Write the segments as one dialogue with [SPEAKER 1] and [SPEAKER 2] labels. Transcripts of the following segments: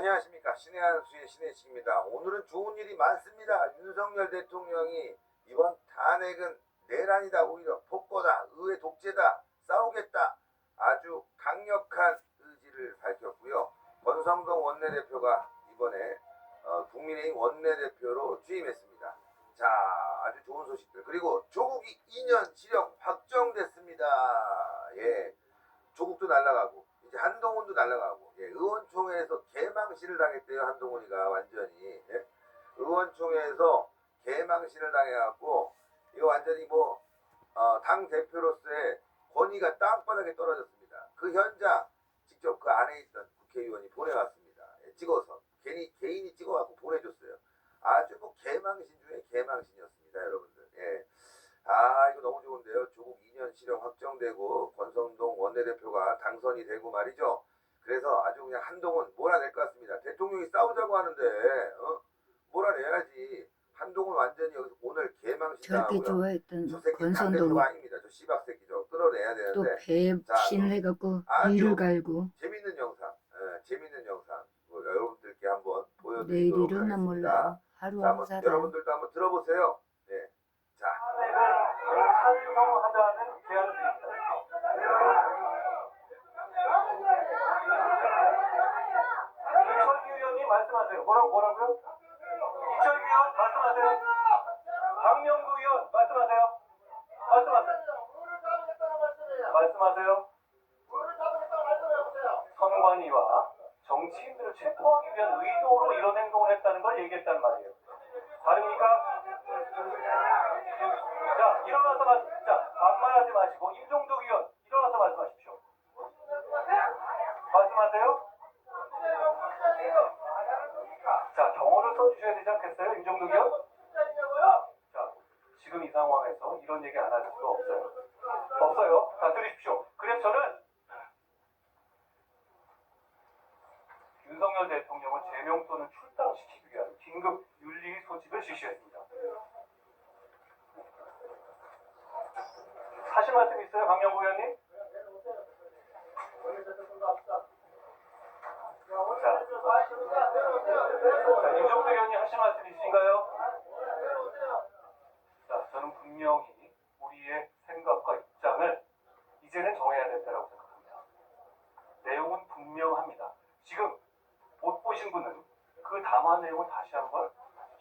[SPEAKER 1] 안녕하십니까. 신의 한수의 신혜식입니다. 오늘은 좋은 일이 많습니다. 윤석열 대통령이 이번 탄핵은 내란이다, 오히려 폭거다, 의회 독재다, 싸우겠다, 아주 강력한 의지를 밝혔고요. 권성동 원내대표가 이번에 국민의힘 원내대표로 취임했습니다. 자, 아주 좋은 소식들. 그리고 조국이 2년 실형 확정됐습니다. 예, 조국도 날아가고 이제 한동훈도 날아가고, 예, 의원총회에서 개망신을 당했대요. 한동훈이가 완전히, 예? 의원총회에서 개망신을 당해갖고 이거 완전히 당 대표로서의 권위가 땅바닥에 떨어졌습니다. 그 현장 직접 그 안에 있던 국회의원이 보내왔습니다. 예, 찍어서 개인이 찍어갖고 보내줬어요. 아주 개망신 중에 개망신이었습니다, 여러분들. 예. 이거 너무 좋은데요. 조국 2년 실형 확정되고 권성동 원내대표가 당선이 되고 말이죠. 그래서 아주 그냥 한동훈 몰아낼 것 같습니다. 대통령이 싸우자고 하는데 몰아내야지. 한동훈 완전히 여기서 오늘 개망신당하고요.
[SPEAKER 2] 저렇게 좋아했던
[SPEAKER 1] 저 새끼
[SPEAKER 2] 권선동이
[SPEAKER 1] 당대표가 아닙니다. 저 씨박새끼죠. 끌어내야
[SPEAKER 2] 또
[SPEAKER 1] 되는데.
[SPEAKER 2] 배신을 해갖고
[SPEAKER 1] 아주
[SPEAKER 2] 이를 갈고
[SPEAKER 1] 재밌는 영상, 재밌는 영상 여러분들께 한번 보여드리도록
[SPEAKER 2] 내일 일어나
[SPEAKER 1] 하겠습니다.
[SPEAKER 2] 몰라요.
[SPEAKER 1] 자,
[SPEAKER 2] 하루하루 살아요.
[SPEAKER 1] 여러분들도 한번 들어보세요. 네. 자.
[SPEAKER 3] 찬성하자는 제안을 드립니다. 이철규 의원님 말씀하세요. 뭐라고요? 이철규 의원 말씀하세요. 박명구 의원 말씀하세요. 말씀하세요. 선관위와 정치인들을 체포하기 위한 의도로 이런 행동을 했다는 걸 얘기했단 말이에요. 다릅니까? 자, 일어나서 반말하지 마시고 임종덕 의원 일어나서 말씀하십시오. 말씀하세요? 자, 경호를 써주셔야 되지 않겠어요, 임종덕 의원? 자, 지금 이 상황에서 이런 얘기 안 하실 수가 없어요. 자, 들으십시오. 그래서 저는 윤석열 대통령을 제명 또는 출당시키기 위한 긴급 윤리 소집을 지시했습니다. 하실 말씀 있어요, 박명구 의원님? 자, 임종대 의원님 하실 말씀 있으신가요? 자, 저는 분명히 우리의 생각과 입장을 이제는 정해야 된다고 생각합니다. 내용은 분명합니다. 지금 못 보신 분은 그 담화 내용을 다시 한번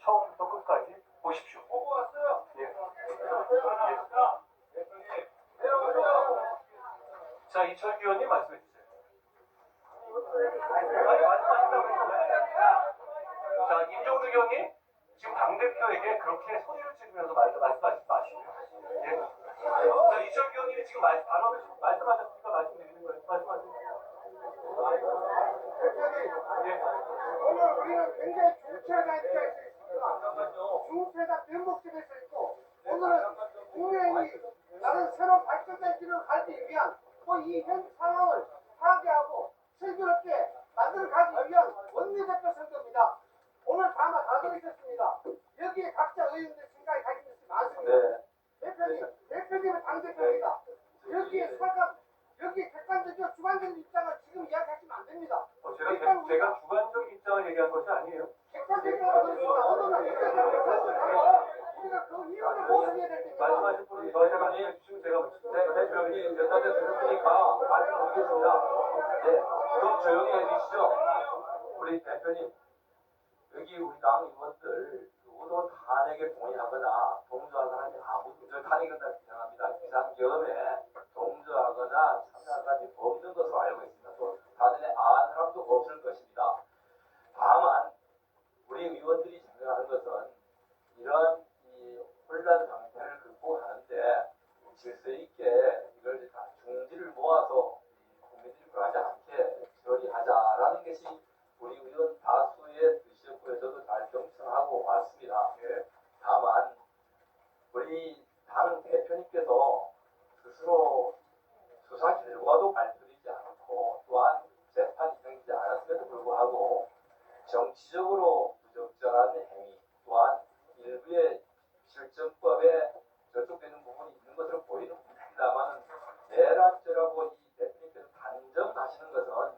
[SPEAKER 3] 처음부터 끝까지 보십시오. 보고 왔어요. 예. 자, 이철규 의원님 말씀해 주세요. 말씀하신다고 했잖아요. 자, 임종득 의원님 지금 당대표에게 그렇게 소리를 지르면서 말씀하시지 마시고요. 예. 자, 이철규 의원님이 지금 발언을 말씀하셨으니까 말씀드리는 거예요. 말씀하세요. 예.
[SPEAKER 4] 오늘 우리는 굉장히 중체가 있습니다. 중체가 변곡점에 서 있고, 오늘은 국민이 다른 새로운 발전된 길을 가기 위한 이 현 상황을 파괴하고 슬기롭게 만들어가기 위한 원내대표 선거입니다. 오늘 다마 다 들으셨습니다. 여기에 각자 의원들 생각이 가진 것이 많습니다.
[SPEAKER 3] 네.
[SPEAKER 4] 대표님은 당대표입니다. 여기에 여기에 객관적이고 주관적인 입장을 지금 이야기하시면 안 됩니다.
[SPEAKER 3] 제가 주관적인 입장을 얘기한 것이 아니에요.
[SPEAKER 4] 우리가 그 이유를 모색해야 될 텐데.
[SPEAKER 3] 말씀하신 분이 저희가 해주시면 제가 대표님 몇 달째 들었으니까 말씀드리겠습니다. 네, 좀 조용히 해주시죠. 우리 대표님, 여기 우리 당 의원들 누구도 탄핵에 동의하거나 동조한 사람이 아무도 탄핵을 주장합니다. 비상계엄에 동조하거나 참여한 사람이 없는 것으로 알고 있습니다. 또 다들 아는 사람도 없을 것입니다. 다만 우리 의원들이 생각하는 것은 이런 이 혼란 상태를 극복하는데 질서 있게 이걸 다 중지를 모아서 국민들이 불하지 않게 처리하자라는 것이 우리 의원 다수의 뜻이었고요. 저도 잘 경청하고 왔습니다. 예. 다만 우리 당 대표님께서 스스로 수사 결과도 발표되지 않고 또한 재판이 진행되지 않았음에도 불구하고 정치적으로 부적절한 행위 또한 일부의 실정법에 저촉되는 부분이 있는 것으로 보이는 분입니다만 내란죄라고 이 대표님께서 단정하시는 것은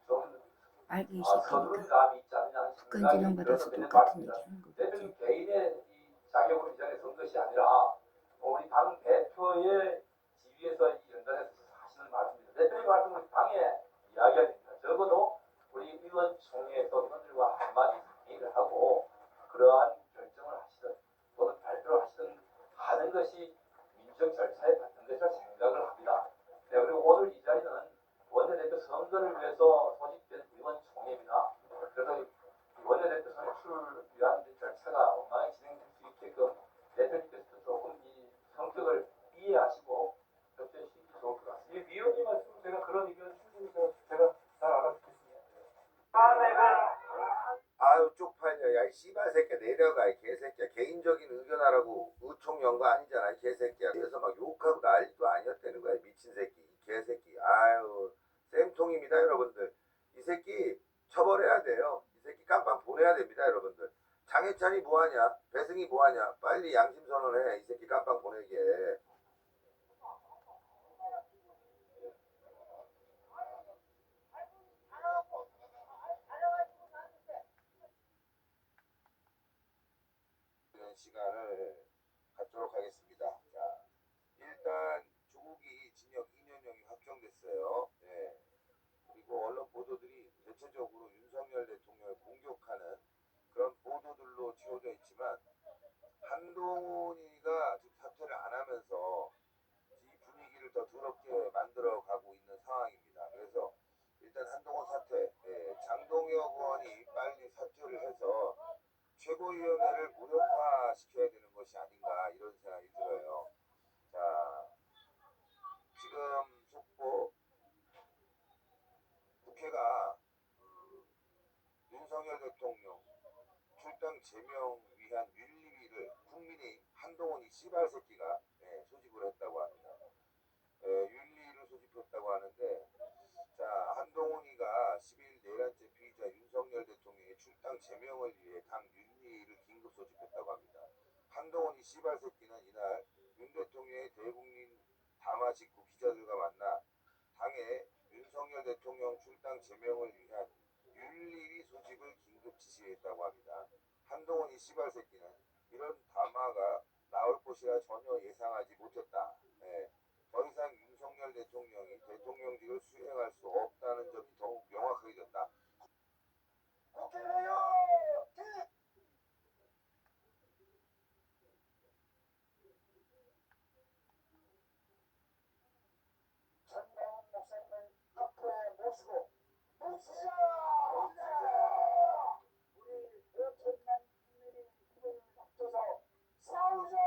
[SPEAKER 3] 좀
[SPEAKER 2] 알기 이
[SPEAKER 3] 서두른
[SPEAKER 2] 새끼니까.
[SPEAKER 3] 감이 있지 않느냐 하는
[SPEAKER 2] 건지령
[SPEAKER 3] 생각이
[SPEAKER 2] 받아서
[SPEAKER 3] 들어서 드리는
[SPEAKER 2] 똑같은
[SPEAKER 3] 말씀입니다.
[SPEAKER 2] 얘기 하는 거겠지.
[SPEAKER 3] 대표님 개인의 이 자격으로 이 자리에 선 것이 아니라 우리 당 대표의 지위에서 이 연단에서 하시는 말씀입니다. 대표님 말씀을 당에 이야기합니다. 적어도 우리 의원총회에서 의원들과 한마디 상의를 하고 그러한 결정을 하시든 또는 발표를 하시든 하는 것이 민주적 절차에 맞는 것이라 생각을 합니다. 네, 그리고 오늘 이 자리는 원내대표 선거를 위해서 소집된 의원총회입니다. 그래서 원내대표 선출을 위한 절차가 원만히 진행될 수 있게끔 대표님께서 조금 이 성격을 이해하시고 협조해 주시기 좋을 것 같습니다.
[SPEAKER 5] 이 위원님 말씀 제가 그런 의견 충분히 제가 잘 알아듣겠습니다.
[SPEAKER 1] 아유 쪽팔려. 야 이 씨발 새끼야 내려가 이 개새끼야. 개인적인 의견하라고 의총 연거 아니잖아 이 개새끼야. 그래서 막 욕하고 난리도 아니었다는 거야 미친 새끼 이 개새끼. 아유 쌤통입니다 여러분들. 이 새끼 처벌해야 돼요. 이 새끼 깜빵 보내야 됩니다 여러분들. 장해찬이 뭐하냐 배승이 뭐하냐 빨리 양심선언해 이 새끼 깜빵 보내게. 시간을 갖도록 하겠습니다. 자, 일단 조국이 징역 2년형이 확정됐어요. 네. 그리고 언론 보도들이 대체적으로 윤석열 대통령을 공격하는 그런 보도들로 채워져 있지만 한동훈이가 지금 사퇴를 안 하면서 이 분위기를 더 더럽게 만들어가고 있는 상황입니다. 그래서 일단 한동훈 사퇴, 장동혁 의원이 빨리 사퇴를 해서 최고위원회를 무력화시켜야 되는 것이 아닌가 이런 생각이 들어요. 자, 지금 속보 국회가 윤석열 대통령 출당 제명 위한 윤리위를 국민의힘 한동훈이 씨발 새끼가 소집을 했다고 합니다. 윤리위를 소집했다고 하는데 자 한동훈이가 10일 내란죄 피의자 윤석열 대통령의 출당 제명을 위해 당 윤리위를 긴급 소집했다고 합니다. 한동훈이 씨발 새끼는 이날 윤 대통령의 대국민 담화 직후 기자들과 만나 당에 윤석열 대통령 출당 제명을 위한 윤리위 소집을 긴급 지시했다고 합니다. 한동훈이 씨발 새끼는 이런 담화가 나올 것이라 전혀 예상하지 못했다. 더 이상 윤석열 대통령이 대통령직을 수행할 수 없다는 점이 더욱 명확하게 됐다.
[SPEAKER 4] 전명훈 목사님을 앞에 모시고 뭉치자! 우리 엄청난 국민의 힘을 합쳐서 싸우자!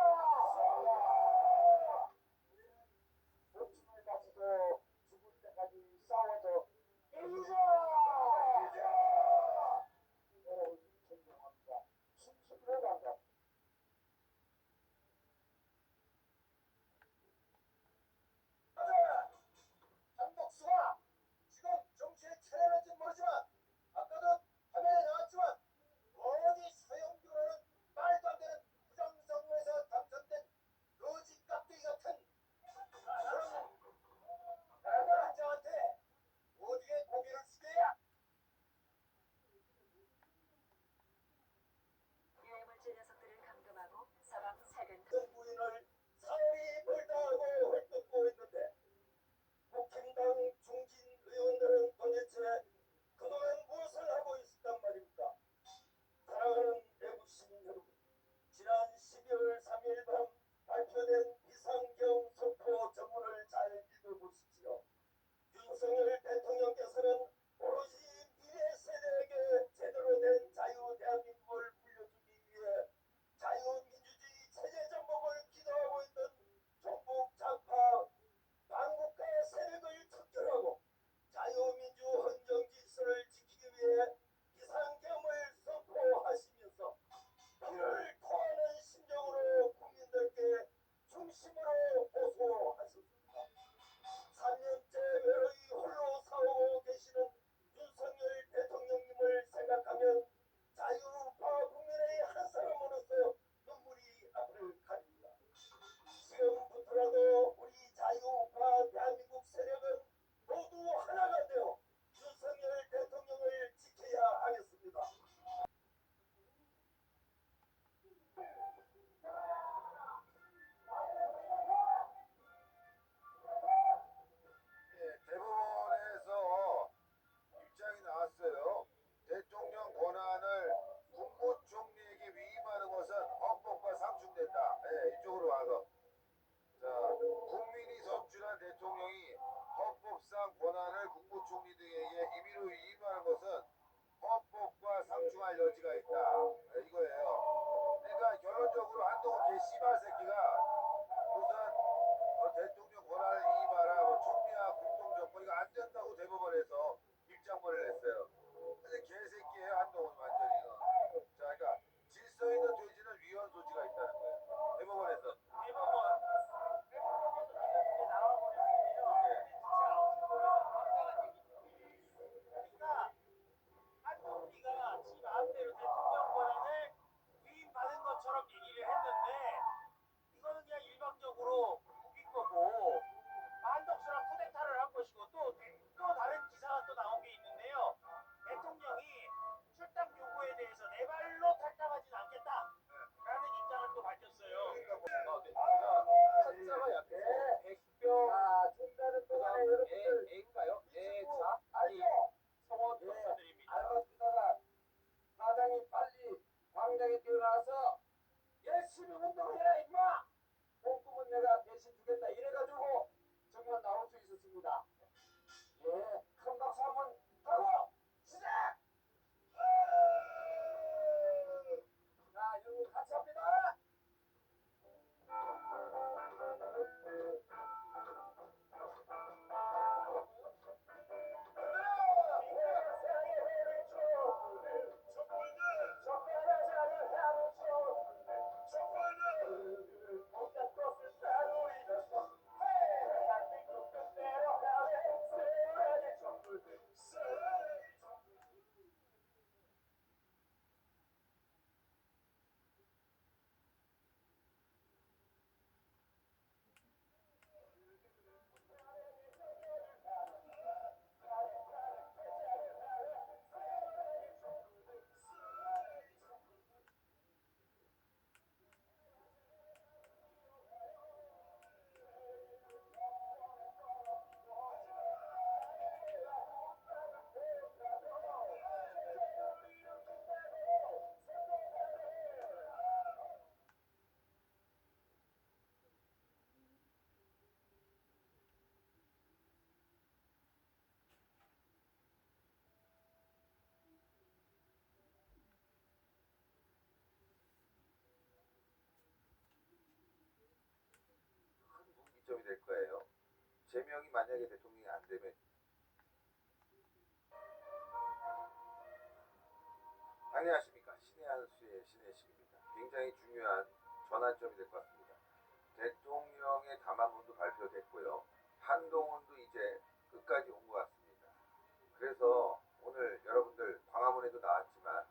[SPEAKER 1] 이거 안 된다고 대법원에서 입장문을 냈어요. 근데 개새끼예요 한동훈 완전히. 자, 그러니까 질서 있는 돼지는 위헌 소지가 있다는 거예요. 대법원에서.
[SPEAKER 2] 한동훈이가 지 마음대로 대통령 권한을 위임받은 것처럼 얘기를 했는데 이거는 그냥 일방적으로 우긴 거고 한덕수랑 쿠데타를 한 것이고 또 다른 기사가 또 나온 게 있는데요. 대통령이 출당 요구에 대해서 내 발로 탈당하진 않겠다라는 입장을 또 밝혔어요.
[SPEAKER 3] 한자가 약해서 백병
[SPEAKER 4] 자, 중간은 동안에 여러분들
[SPEAKER 3] 애인가요? 애자
[SPEAKER 4] 아니
[SPEAKER 3] 성원
[SPEAKER 4] 예.
[SPEAKER 3] 박사드립니다.
[SPEAKER 4] 알겠습니다. 사장이 빨리 광장에 뛰어나와서 열심히 운동해라 임마. 복금은 내가 대신 주겠다 이래가지고 정말 나올 수 있었습니다. 예, 큰 박수 한번 하고 시작. 자, 여러분 같이 합니다.
[SPEAKER 1] 큰 분기점이 될 거예요. 제명이 만약에 대통령이 안 되면 안녕하십니까. 신의 한 수의 신혜식입니다. 굉장히 중요한 전환점이 될 것 같습니다. 대통령의 담화문도 발표됐고요. 한동훈도 이제 끝까지 온 것 같습니다. 그래서 오늘 여러분들 광화문에도 나왔지만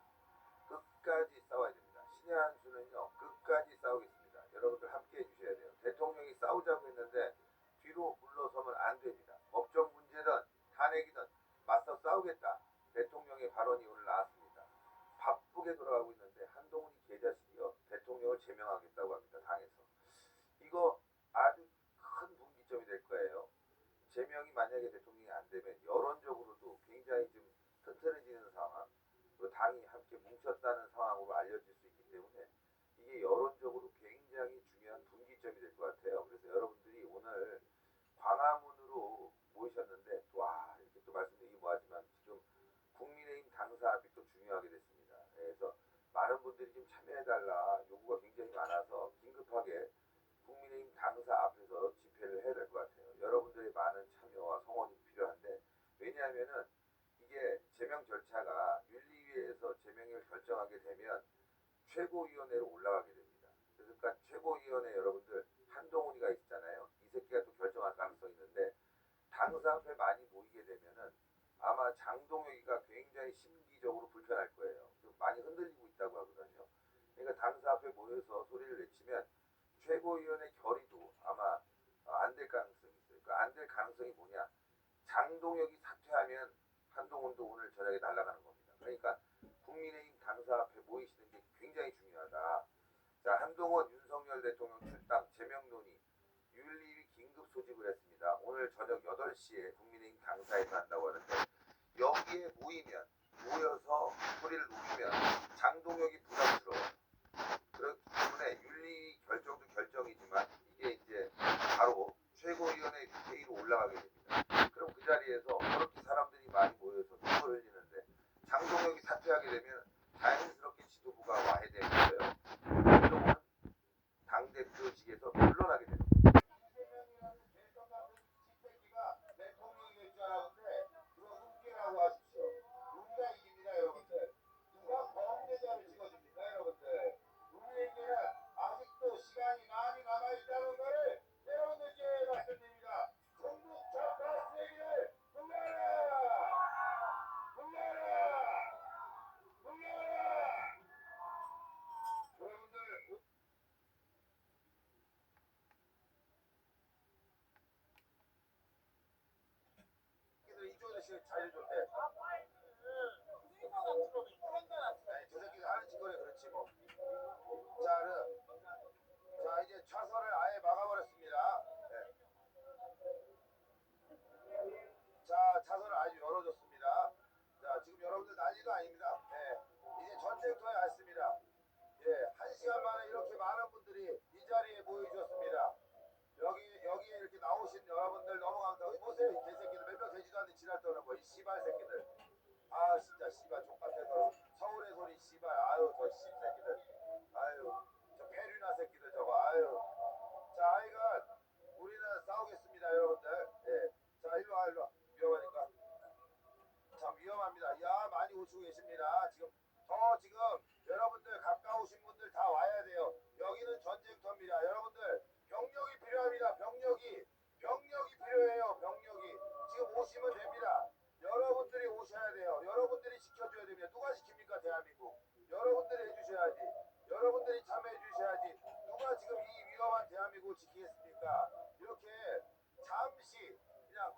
[SPEAKER 1] 끝까지 싸워야 됩니다. 신의 한 수는요 끝까지 싸우겠습니다. 여러분들 함께 해주셔야 돼요. 대통령이 싸우자고 했는데 뒤로 물러서면 안 됩니다. 법적 문제든 탄핵이든 맞서 싸우겠다. 대통령의 발언이 오늘 나왔습니다. 바쁘게 돌아가고 있는데 한동훈이 개자식이요 대통령을 제명하겠다고 합니다. 당에서. 이거 아주 큰 분기점이 될 거예요. 제명이 만약에 대통령이 안 되면 여론적으로도 굉장히 좀 튼튼해지는 상황, 또 당이 함께 뭉쳤다는 상황으로 알려질 수 있기 때문에 이게 여론적으로 굉장히 중요한 분기점이 될 것 같아요. 그래서 여러분들이 오늘 광화문으로 모이셨는데 와 이렇게 또 말씀드리기 뭐하지만 지금 국민의힘 당사 앞이 또 중요하게 됐습니다. 그래서 많은 분들이 좀 참여해달라 요구가 굉장히 많아서 긴급하게 국민의힘 당사 앞에서 집회를 해야 될 것 같아요. 여러분들의 많은 참여와 성원이 필요한데 왜냐하면은 이게 제명 절차가 윤리위에서 제명을 결정하게 되면 최고위원회로 올라가게 됩니다. 그러니까 최고위원회 여러분들 한동훈이가 있잖아요. 이 새끼가 또 결정할 가능성이 있는데 당사 앞에 많이 모이게 되면은 아마 장동혁이가 굉장히 심기적으로 불편할 거예요. 좀 많이 흔들리고 있다고 하거든요. 그러니까 당사 앞에 모여서 소리를 내치면 최고위원회 결의도 아마 안 될 가능성이 있어요. 그 안 될 가능성이 뭐냐? 장동혁이 사퇴하면 한동훈도 오늘 저녁에 날아가는 겁니다. 그러니까 국민의힘 당사 앞에 모이시는 게 굉장히 중요하다. 자, 한동훈 윤석열 대통령 출당 제명 논의 윤리위 긴급 소집을 했습니다. 오늘 저녁 8시에 국민의힘 당사에서 한다고 하는데 여기에 모여서 소리를 녹이면 장동혁이 부담스러워. 그렇기 때문에 윤리위 결정도 결정이지만 이게 이제 바로 최고위원회 회의로 올라가게 됩니다. 그럼 그 자리에서 그렇게 사람들이 많이 모여서 눈물 흘리는데 장동혁이 사퇴하게 되면 자연스럽게 지도부가 와해되는 거예요. 한동훈은 당대표직에서 물러나게 됩니다.
[SPEAKER 4] 이재명이라는 개성 같은 쥐새끼가 대통령이 될 줄
[SPEAKER 1] 아저씨 잘해줬대. 아니 저 새끼가 하는 짓거리 그렇지 뭐. 자 이제 차선을 아예 막아버렸습니다. 네. 자 차선을 아주 열어줬습니다. 자 지금 여러분들 난리도 아닙니다. 네. 이제 전쟁터에 왔습니다. 예, 1시간 만에 이렇게 많은 분들이 이 자리에 모여주셨습니다. 여기에 이렇게 나오신 여러분들 넘어가면서 여기 보세요. 이 개새끼들 몇 명 되지도 않는데 지랄 떠는 거. 이 씨발 새끼들. 아 진짜 씨발 족같아서 서울의 소리 씨발. 아유 저 씹새끼들. 아유 저 페류나 새끼들 저거. 아유. 자 하여간 우리는 싸우겠습니다 여러분들. 예. 자 일로와 위험하니까. 참 위험합니다. 야 많이 오시고 계십니다. 지금 여러분들 가까우신 분들 다 와야 돼요. 여기는 전쟁터입니다. 여러분들 병력이 필요합니다. 병력이 필요해요. 병력이 지금 오시면 됩니다. 여러분들이 오셔야 돼요. 여러분들이 지켜줘야 됩니다. 누가 지킵니까 대한민국? 여러분들이 해주셔야지. 여러분들이 참여해 주셔야지. 누가 지금 이 위험한 대한민국을 지키겠습니까? 이렇게 잠시 그냥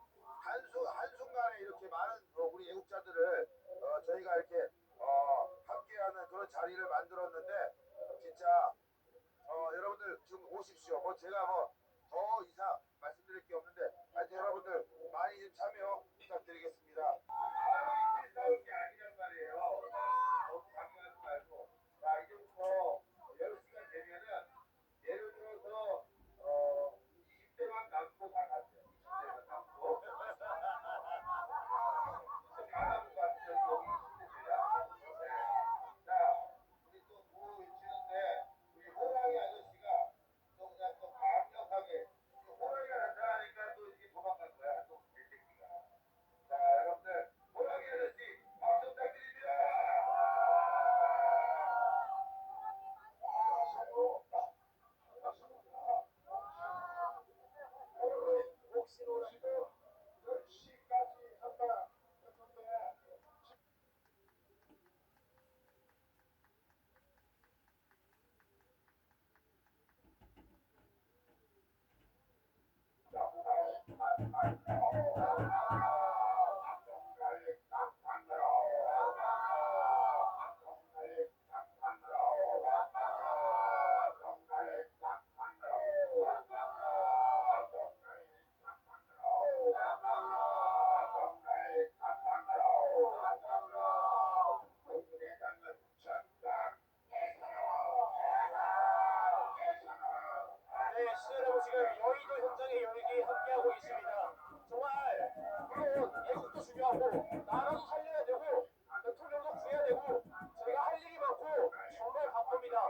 [SPEAKER 1] 한순간에 이렇게 많은 우리 애국자들을 저희가 이렇게 함께하는 그런 자리를 만들었는데 진짜 여러분들 지금 오십시오. 뭐 제가 뭐 더 이상 말씀드릴 게 없는데 하여튼 여러분들 많이 좀 참여 부탁드리겠습니다. 싸울 게 아니란 말이에요. 너무 강요하지 말고. 자 이제부터 10시간 되면은 예를 들어서 20대만 남고 다 가세요. 20대만 남고. 가라고 갔어요. 여기 20대입니다. 자 우리 또 구호 외치는데 우리 호랑이 아저씨가 또 그냥 또 강력하게 호랑이가 나타나니까 또 이렇게 도망간 거야. 또 개새끼가. 자 여러분들 호랑이 아저씨 박수 부탁드립니다. 혹시 모르시고 10시까지 한다 했는데
[SPEAKER 2] 네, 시청자 여러분 지금 여의도 현장의 열기 함께하고 계십니다. 정말 물론 애국도 중요하고 나라도 살려야 되고 대통령도 구해야 되고 저희가 할 일이 많고 정말 바쁩니다.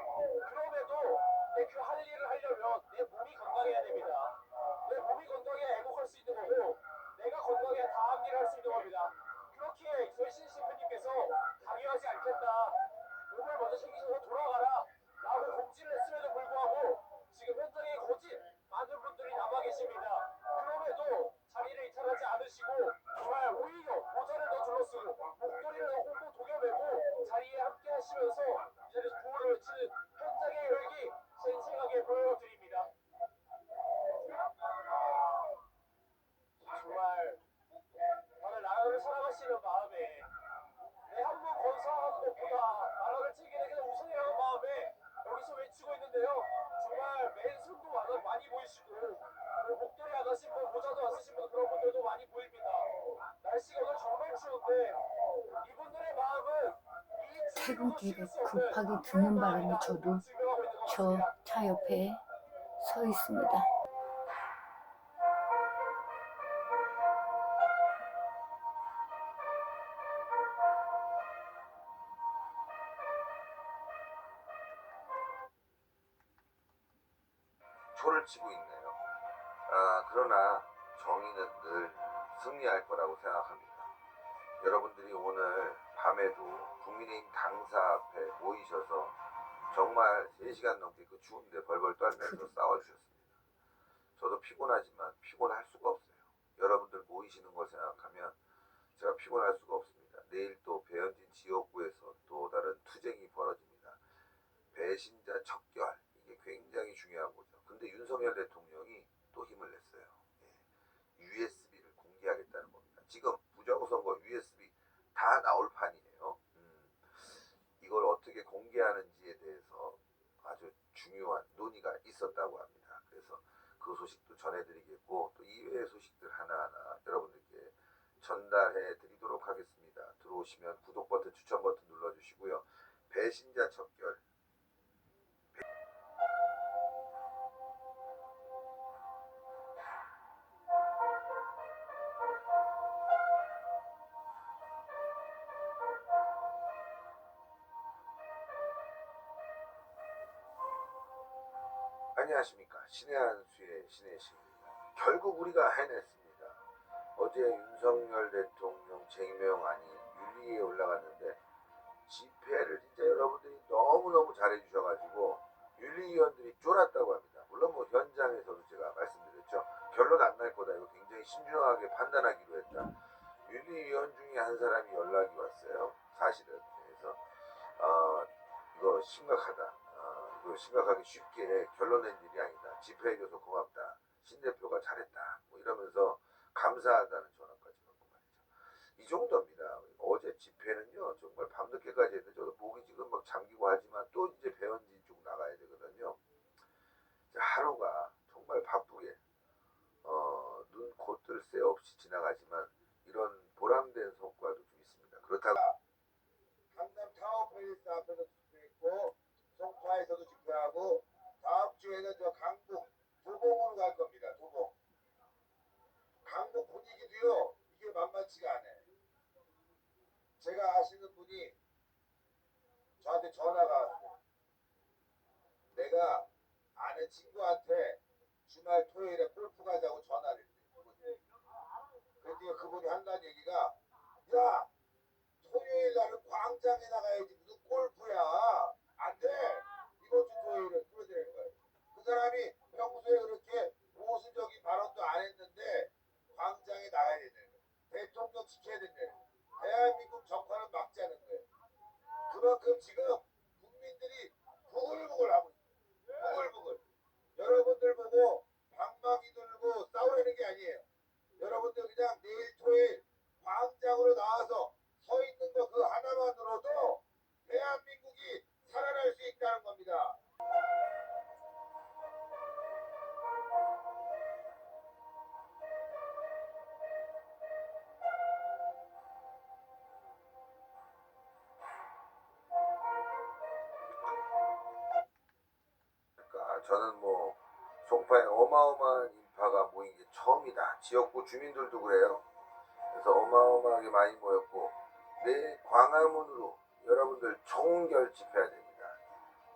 [SPEAKER 2] 그럼에도 그 할 일을 하려면 내 몸이 건강해야 됩니다. 내 몸이 건강해야 애국할 수 있는 거고 내가 건강해야 다음 일을 할 수 있는 겁니다. 그렇게 저희 신 셰프님께서 강요하지 않겠다. 몸을 먼저 챙기셔서 돌아가라 라고 공지를 했음에도 불구하고 지금 현장에 거짓 많은 분들이 남아 계십니다. 그럼에도 자리를 이탈하지 않으시고 정말 오히려 모자를 더 둘러쓰고 목도리를 더 홍보 독여매고 자리에 함께 하시면서 이 자리에서 구호를 외치는 현장의 열기 생생하게 보여드립니다. 정말 다들 나라를 사랑하시는 마음에 내 한 번 건사하는 것보다 나라를 챙기는 게 우선이라는 마음에 여기서 외치고 있는데요. 정말 맨손도 많이 보이시고 그리고 목도리 안 하신 분, 모자도 안 쓰신 분 그런 분들도 많이 보입니다. 날씨가 오늘 정말 추운데 이분들의 마음은
[SPEAKER 6] 퇴근길에 급하게 드는 바람에 저도 저 차 옆에 서 있습니다.
[SPEAKER 1] 초를 치고 있네요. 그러나 정의는 늘 승리할 거라고 생각합니다. 여러분들이 오늘 밤에도 국민의힘 당사 앞에 모이셔서 정말 3시간 넘게 그 추운데 벌벌 떨면서 싸워주셨습니다. 저도 피곤하지만 피곤할 수가 없어요. 여러분들 모이시는 걸 생각하면 제가 피곤할 수가 없습니다. 내일 또 배현진 지역구에서 또 다른 투쟁이 벌어집니다. 배신자 척결, 이게 굉장히 중요한 거죠. 근데 윤석열 대통령이 또 힘을 냈어요. USB를 공개하겠다는 겁니다. 지금 부정선 공개하는지에 대해서 아주 중요한 논의가 있었다고 합니다. 그래서 그 소식도 전해드리겠고 또 이외의 소식들 하나하나 여러분들께 전달해 드리도록 하겠습니다. 들어오시면 구독 버튼, 추천 버튼 눌러주시고요. 배신자 척결. 안녕하십니까. 신의 한 수의 신의 신입니다. 결국 우리가 해냈습니다. 어제 윤석열 대통령 제명안이 윤리위에 올라갔는데 집회를 진짜 여러분들이 너무너무 잘해주셔가지고 윤리위원들이 쫄았다고 합니다. 물론 뭐 현장에서도 제가 말씀드렸죠. 결론 안 날 거다. 이거 굉장히 신중하게 판단하기로 했다. 윤리위원 중에 한 사람이 연락이 왔어요. 사실은. 그래서 이거 심각하다. 이거 심각하게 쉽게 결론낸 일이 아니다. 집회해줘서 고맙다. 신 대표가 잘했다. 뭐 이러면서 감사하다는 전화까지 받고 말이죠. 이 정도입니다. 어제 집회는요 정말 밤늦게까지 했는데 저도 목이 지금 막 잠기고 하지만 또 이제 배현진 쪽 나가야 되거든요. 하루가 정말 바쁘게 눈, 코, 뜰 새 없이 지나가지만 이런 보람된 성과도 좀 있습니다. 그렇다고 강남 타워팰리스 앞에서 집회했고 송파에서도 집회하고 다음 주에는 저 강북 도봉으로 갈 겁니다. 도봉. 강북 분위기도요 이게 만만치가 않아요. 제가 아시는 분이 저한테 전화가 왔어요. 내가 아는 친구한테 주말 토요일에 골프 가자고 전화를 했어요. 그랬더니 그분이 한다는 얘기가 야 토요일 날은 광장에 나가야지 무슨 골프야. 안 돼. 이번 주 토요일은 그러더라는 거예요. 그 사람이 평소에 그렇게 보수적인 발언도 안 했는데 광장에 나가야 된다는 거예요. 대통령 지켜야 된다는 거예요. 대한민국 정권을 막자는 거예요. 그만큼 지금 국민들이 부글부글하고 있어요. 부글부글. 여러분들 보고 방망이 들고 싸우라는 게 아니에요. 여러분들 그냥 내일 토요일 광장으로 나와서 서 있는 거 그 하나만으로도 대한민국이 살아날 수 있다는 겁니다. 그러니까 저는 뭐 송파에 어마어마한 인파가 모인 게 처음이다. 지역구 주민들도 그래요. 그래서 어마어마하게 많이 모였고 내일 광화문으로 여러분들 총결 집회해야 됩니다.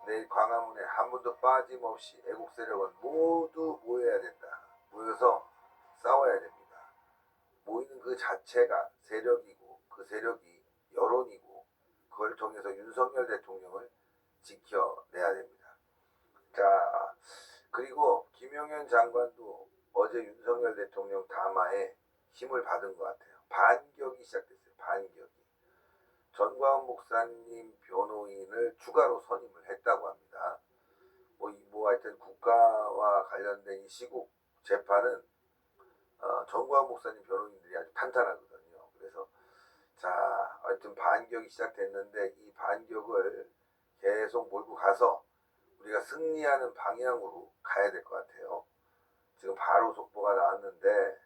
[SPEAKER 1] 내일 광화문에 한 분도 빠짐없이 애국 세력은 모두 모여야 된다. 모여서 싸워야 됩니다. 모이는 그 자체가 세력이고 그 세력이 여론이고 그걸 통해서 윤석열 대통령을 지켜내야 됩니다. 자, 그리고 김용현 장관도 어제 윤석열 대통령 담화에 힘을 받은 것 같아요. 반격이 시작됐어요. 반격이. 전광훈 목사님 변호인을 추가로 선임을 했다고 합니다. 뭐 하여튼 국가와 관련된 이 시국 재판은 전광훈 목사님 변호인들이 아주 탄탄하거든요. 그래서 자, 하여튼 반격이 시작됐는데 이 반격을 계속 몰고 가서 우리가 승리하는 방향으로 가야 될 것 같아요. 지금 바로 속보가 나왔는데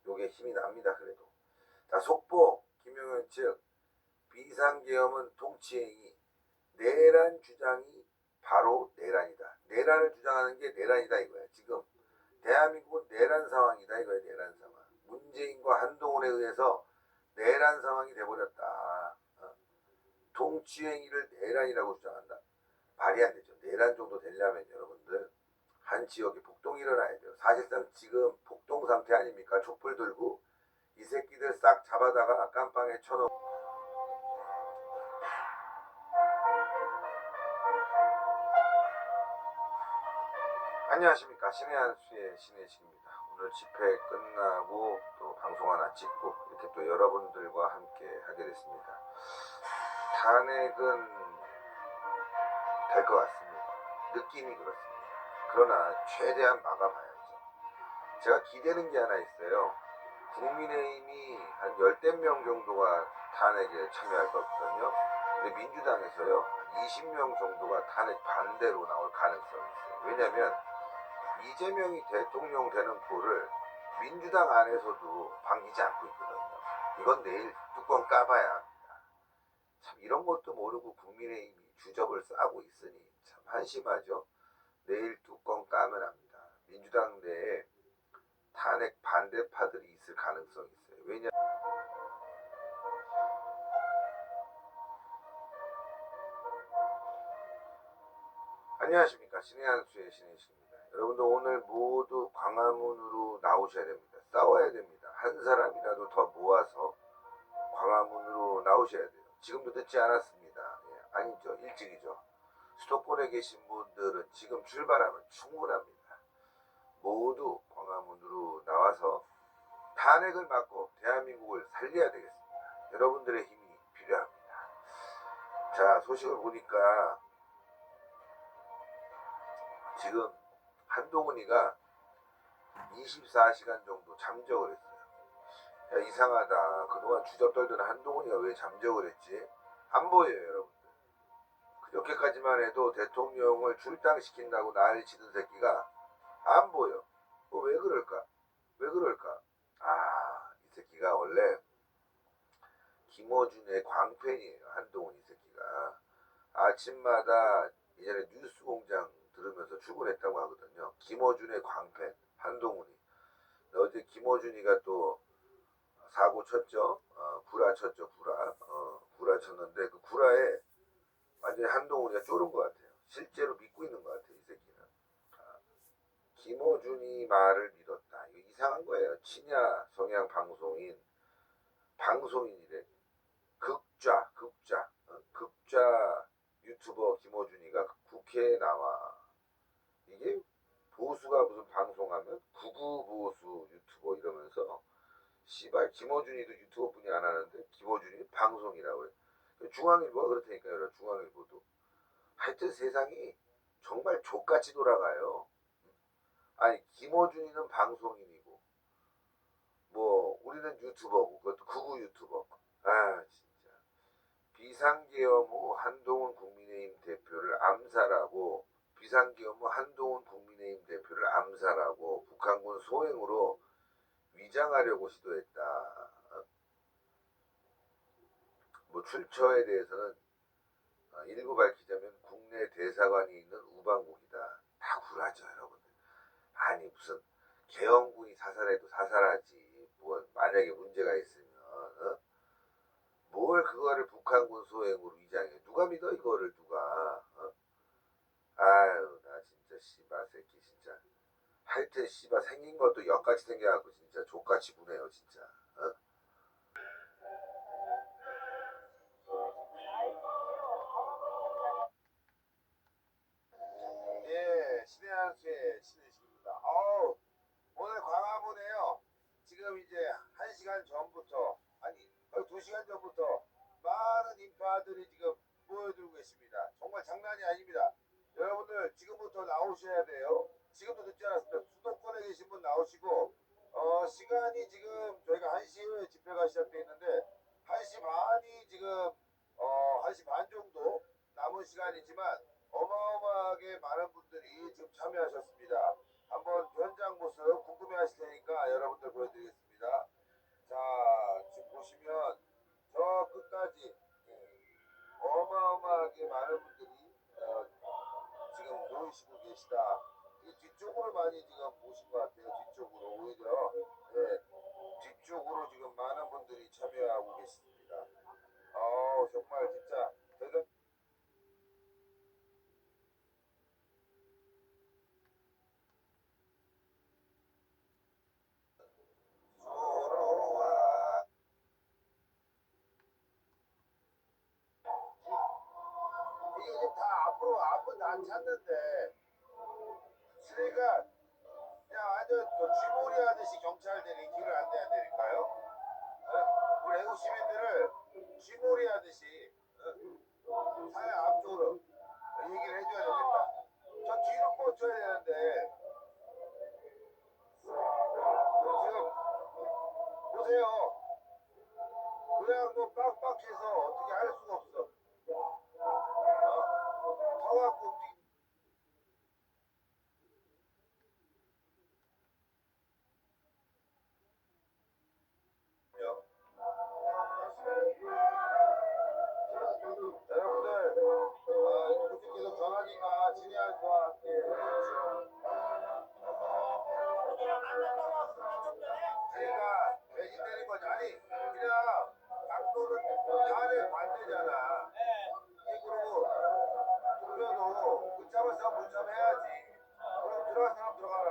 [SPEAKER 1] 요게 힘이 납니다. 그래도 자, 속보 김용현 측 비상계엄은 통치행위 내란 주장이 바로 내란이다. 내란을 주장하는 게 내란이다 이거야. 지금 대한민국은 내란 상황이다 이거야. 내란 상황. 문재인과 한동훈에 의해서 내란 상황이 돼버렸다. 통치행위를 내란이라고 주장한다. 말이 안 되죠. 내란 정도 되려면 여러분들 한 지역에 폭동이 일어나야 돼요. 사실상 지금 폭동 상태 아닙니까? 촛불 들고 이 새끼들 싹 잡아다가 깜빵에 쳐놓고 안녕하십니까. 신의 한 수의 신의 식입니다. 오늘 집회 끝나고 또 방송 하나 찍고 이렇게 또 여러분들과 함께 하게 됐습니다. 탄핵은 될 것 같습니다. 느낌이 그렇습니다. 그러나 최대한 막아봐야죠. 제가 기대는 게 하나 있어요. 국민의힘이 한 10명 정도가 탄핵에 참여할 거거든요. 근데 민주당에서요, 20명 정도가 탄핵 반대로 나올 가능성이 있어요. 왜냐면 이재명이 대통령 되는 꼴을 민주당 안에서도 반기지 않고 있거든요. 이건 내일 뚜껑 까봐야 합니다. 참 이런 것도 모르고 국민의힘이 주접을 싸고 있으니 참 한심하죠. 내일 뚜껑 까면 합니다. 민주당 내에 탄핵 반대파들이 있을 가능성이 있어요. 왜냐? 안녕하십니까. 신의 한수의 신의 신입니다. 여러분들 오늘 모두 광화문으로 나오셔야 됩니다. 싸워야 됩니다. 한 사람이라도 더 모아서 광화문으로 나오셔야 돼요. 지금도 늦지 않았습니다. 예, 아니죠. 일찍이죠. 수도권에 계신 분들은 지금 출발하면 충분합니다. 모두 광화문으로 나와서 탄핵을 막고 대한민국을 살려야 되겠습니다. 여러분들의 힘이 필요합니다. 자, 소식을 보니까 지금 한동훈이가 24시간 정도 잠적을 했어요. 야, 이상하다. 그동안 주접 떨던 한동훈이가 왜 잠적을 했지? 안 보여요, 여러분들. 그저께까지만 해도 대통령을 출당시킨다고 난리치던 새끼가 안 보여. 왜 그럴까? 왜 그럴까? 아, 이 새끼가 원래 김어준의 광팬이에요. 한동훈 이 새끼가. 아침마다 예전에 뉴스공장 들으면서 출근했다고 하거든요. 김어준의 광팬 한동훈이. 어제 김어준이가 또 사고 쳤죠. 구라 쳤죠. 구라 쳤는데 그 구라에 완전히 한동훈이가 쫄은 것 같아요. 실제로 믿고 있는 것 같아요. 이 새끼는. 김어준이 말을 믿었다. 이거 이상한 거예요. 친야 성향 방송인이래. 극좌 유튜버 김어준이가 국회에 나와. 이게 보수가 무슨 방송하면 구구 보수 유튜버 이러면서 씨발 김어준이도 유튜버뿐이 안 하는데 김어준이 방송이라고 해. 중앙일보가 그렇다니까요. 여러분, 중앙일보도. 하여튼 세상이 정말 족같이 돌아가요. 아니 김어준이는 방송인이고 뭐 우리는 유튜버고 그것도 구구 유튜버. 아 진짜 비상계엄 후 한동훈 국민의힘 대표를 암살하고 한동훈 국민의힘 대표를 암살하고 북한군 소행으로 위장하려고 시도했다. 뭐 출처에 대해서는 일부 밝히자면 국내 대사관이 있는 우방국이다. 다 구라죠, 여러분들. 아니 무슨 계엄군이 사살해도 사살하지. 뭐 만약에 문제가 있으면 뭘 그거를 북한군 소행으로 위장해. 누가 믿어 이거를 누가. 아유 나 진짜 씨발 새끼 진짜. 하여튼 씨발 생긴 것도 역같이 생겨갖고 진짜 족같이 구네요 진짜. 예, 신의 한수의 신의식입니다. 오늘 광화문에요. 지금 이제 1시간 전부터, 아니, 2시간 전부터 많은 인파들이 지금 모여들고 계십니다. 정말 장난이 아닙니다. 여러분들 지금부터 나오셔야 돼요. 지금도 늦지 않았습니다. 수도권에 계신 분 나오시고, 시간이 지금 저희가 1시에 집회가 시작되어 있는데, 1시 반이 지금, 1시 반 정도 남은 시간이지만, 어마어마하게 많은 분들이 지금 참여하셨습니다. 한번 현장 모습 궁금해 하실 테니까 여러분들 보여드리겠습니다. 자, 지금 보시면 저 끝까지 어마어마하게 많은 분들이 지금 모이시고 계시다. 뒤쪽으로 많이 지금 모신 것 같아요. 뒤쪽으로 오히려 뒤쪽으로 지금 많은 분들이 참여하고 계십니다. 정말 진짜 대단. 이게 지금 다 앞은 안 찾는데 그러니까 그냥 완전 쥐몰이 하듯이 경찰들이 길을 안내해야 되니까요. 우리 애국 시민들을 쥐몰이 하듯이 사회 앞쪽으로 얘기를 해줘야 되겠다. 저 뒤로 뻗쳐야 되는데 지금 보세요. 그냥 뭐 빡빡해서 어떻게 할 수가 없어. 서갖고 여러분들 이렇게 계속 전화기가 진행할 거와 함께
[SPEAKER 2] 그냥 만났다고 하고 좀 전에
[SPEAKER 1] 그러니까 배신 때린 거지. 아니 그냥 당도는 탄핵 반대잖아. 그리고 그래도 붙잡을 사람 붙잡아야지. 그럼 들어갈 사람 들어가라.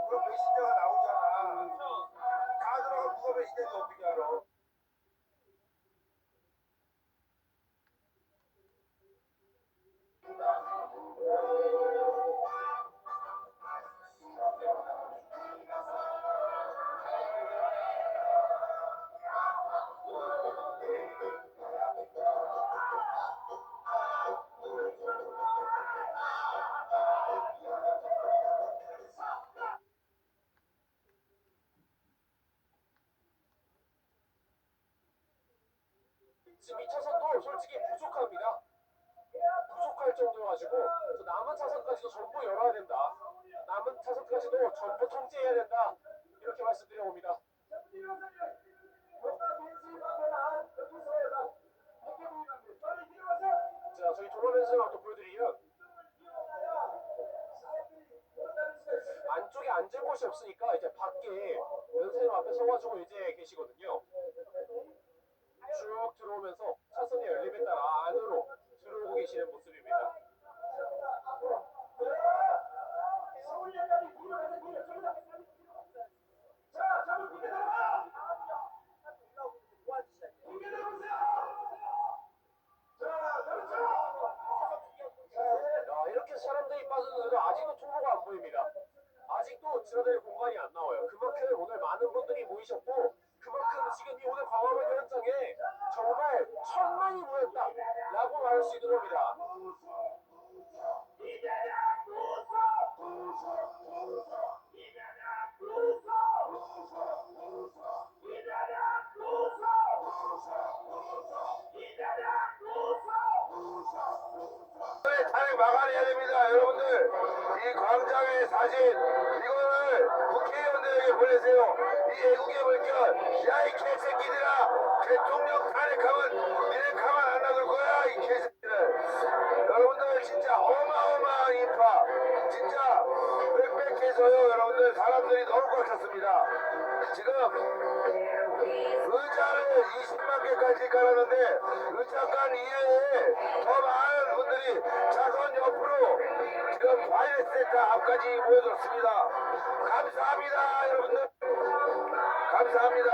[SPEAKER 1] 그럼 배신자가 나오잖아. 다 들어가 누가 배신자인지 어떻게 알아?
[SPEAKER 5] 지금 이 차선도 솔직히 부족합니다. 부족할 정도여가지고 저 남은 차선까지도 전부 열어야 된다. 남은 차선까지도 전부 통제해야 된다. 이렇게 말씀드려봅니다. 자, 저희 도로 면세점 또 보여드리면 안쪽에 앉을 곳이 없으니까 이제 밖에 면세점 앞에 서가지고 이제 계시거든요. 쭉 들어오면서 차선이 열림에 따라 안으로 들어오고 계시는 모습입니다. 야, 이렇게 사람들이 빠졌는데도 아직도 통로가 안 보입니다. 아직도 지나다닐 공간이 안 나와요. 그만큼 오늘 많은 분들이 모이셨고 그만큼 지금 이 오늘 광화문 현장에 정말 천만이 모였다라고 말할 수 있는 겁니다.
[SPEAKER 1] 탄핵 막아내야 됩니다. 여러분들 이 광장의 사진 이거를 국회의원들에게 보내세요. 이 애국의 물결 야 이 개새끼들아 대통령 탄핵하면 니네 가만 안 놔둘 거야 이 개새끼들. 여러분들 진짜 어마어마한 인파 진짜 빽빽해서요. 여러분들 사람들이 너무 꽉 찼습니다. 지금 의자를 20만 개까지 깔았는데 의자간 이외에 더 많은 분들이 자선 옆으로 지금 바이러스 센터 앞까지 모여들었습니다. 감사합니다 여러분들. 감사합니다.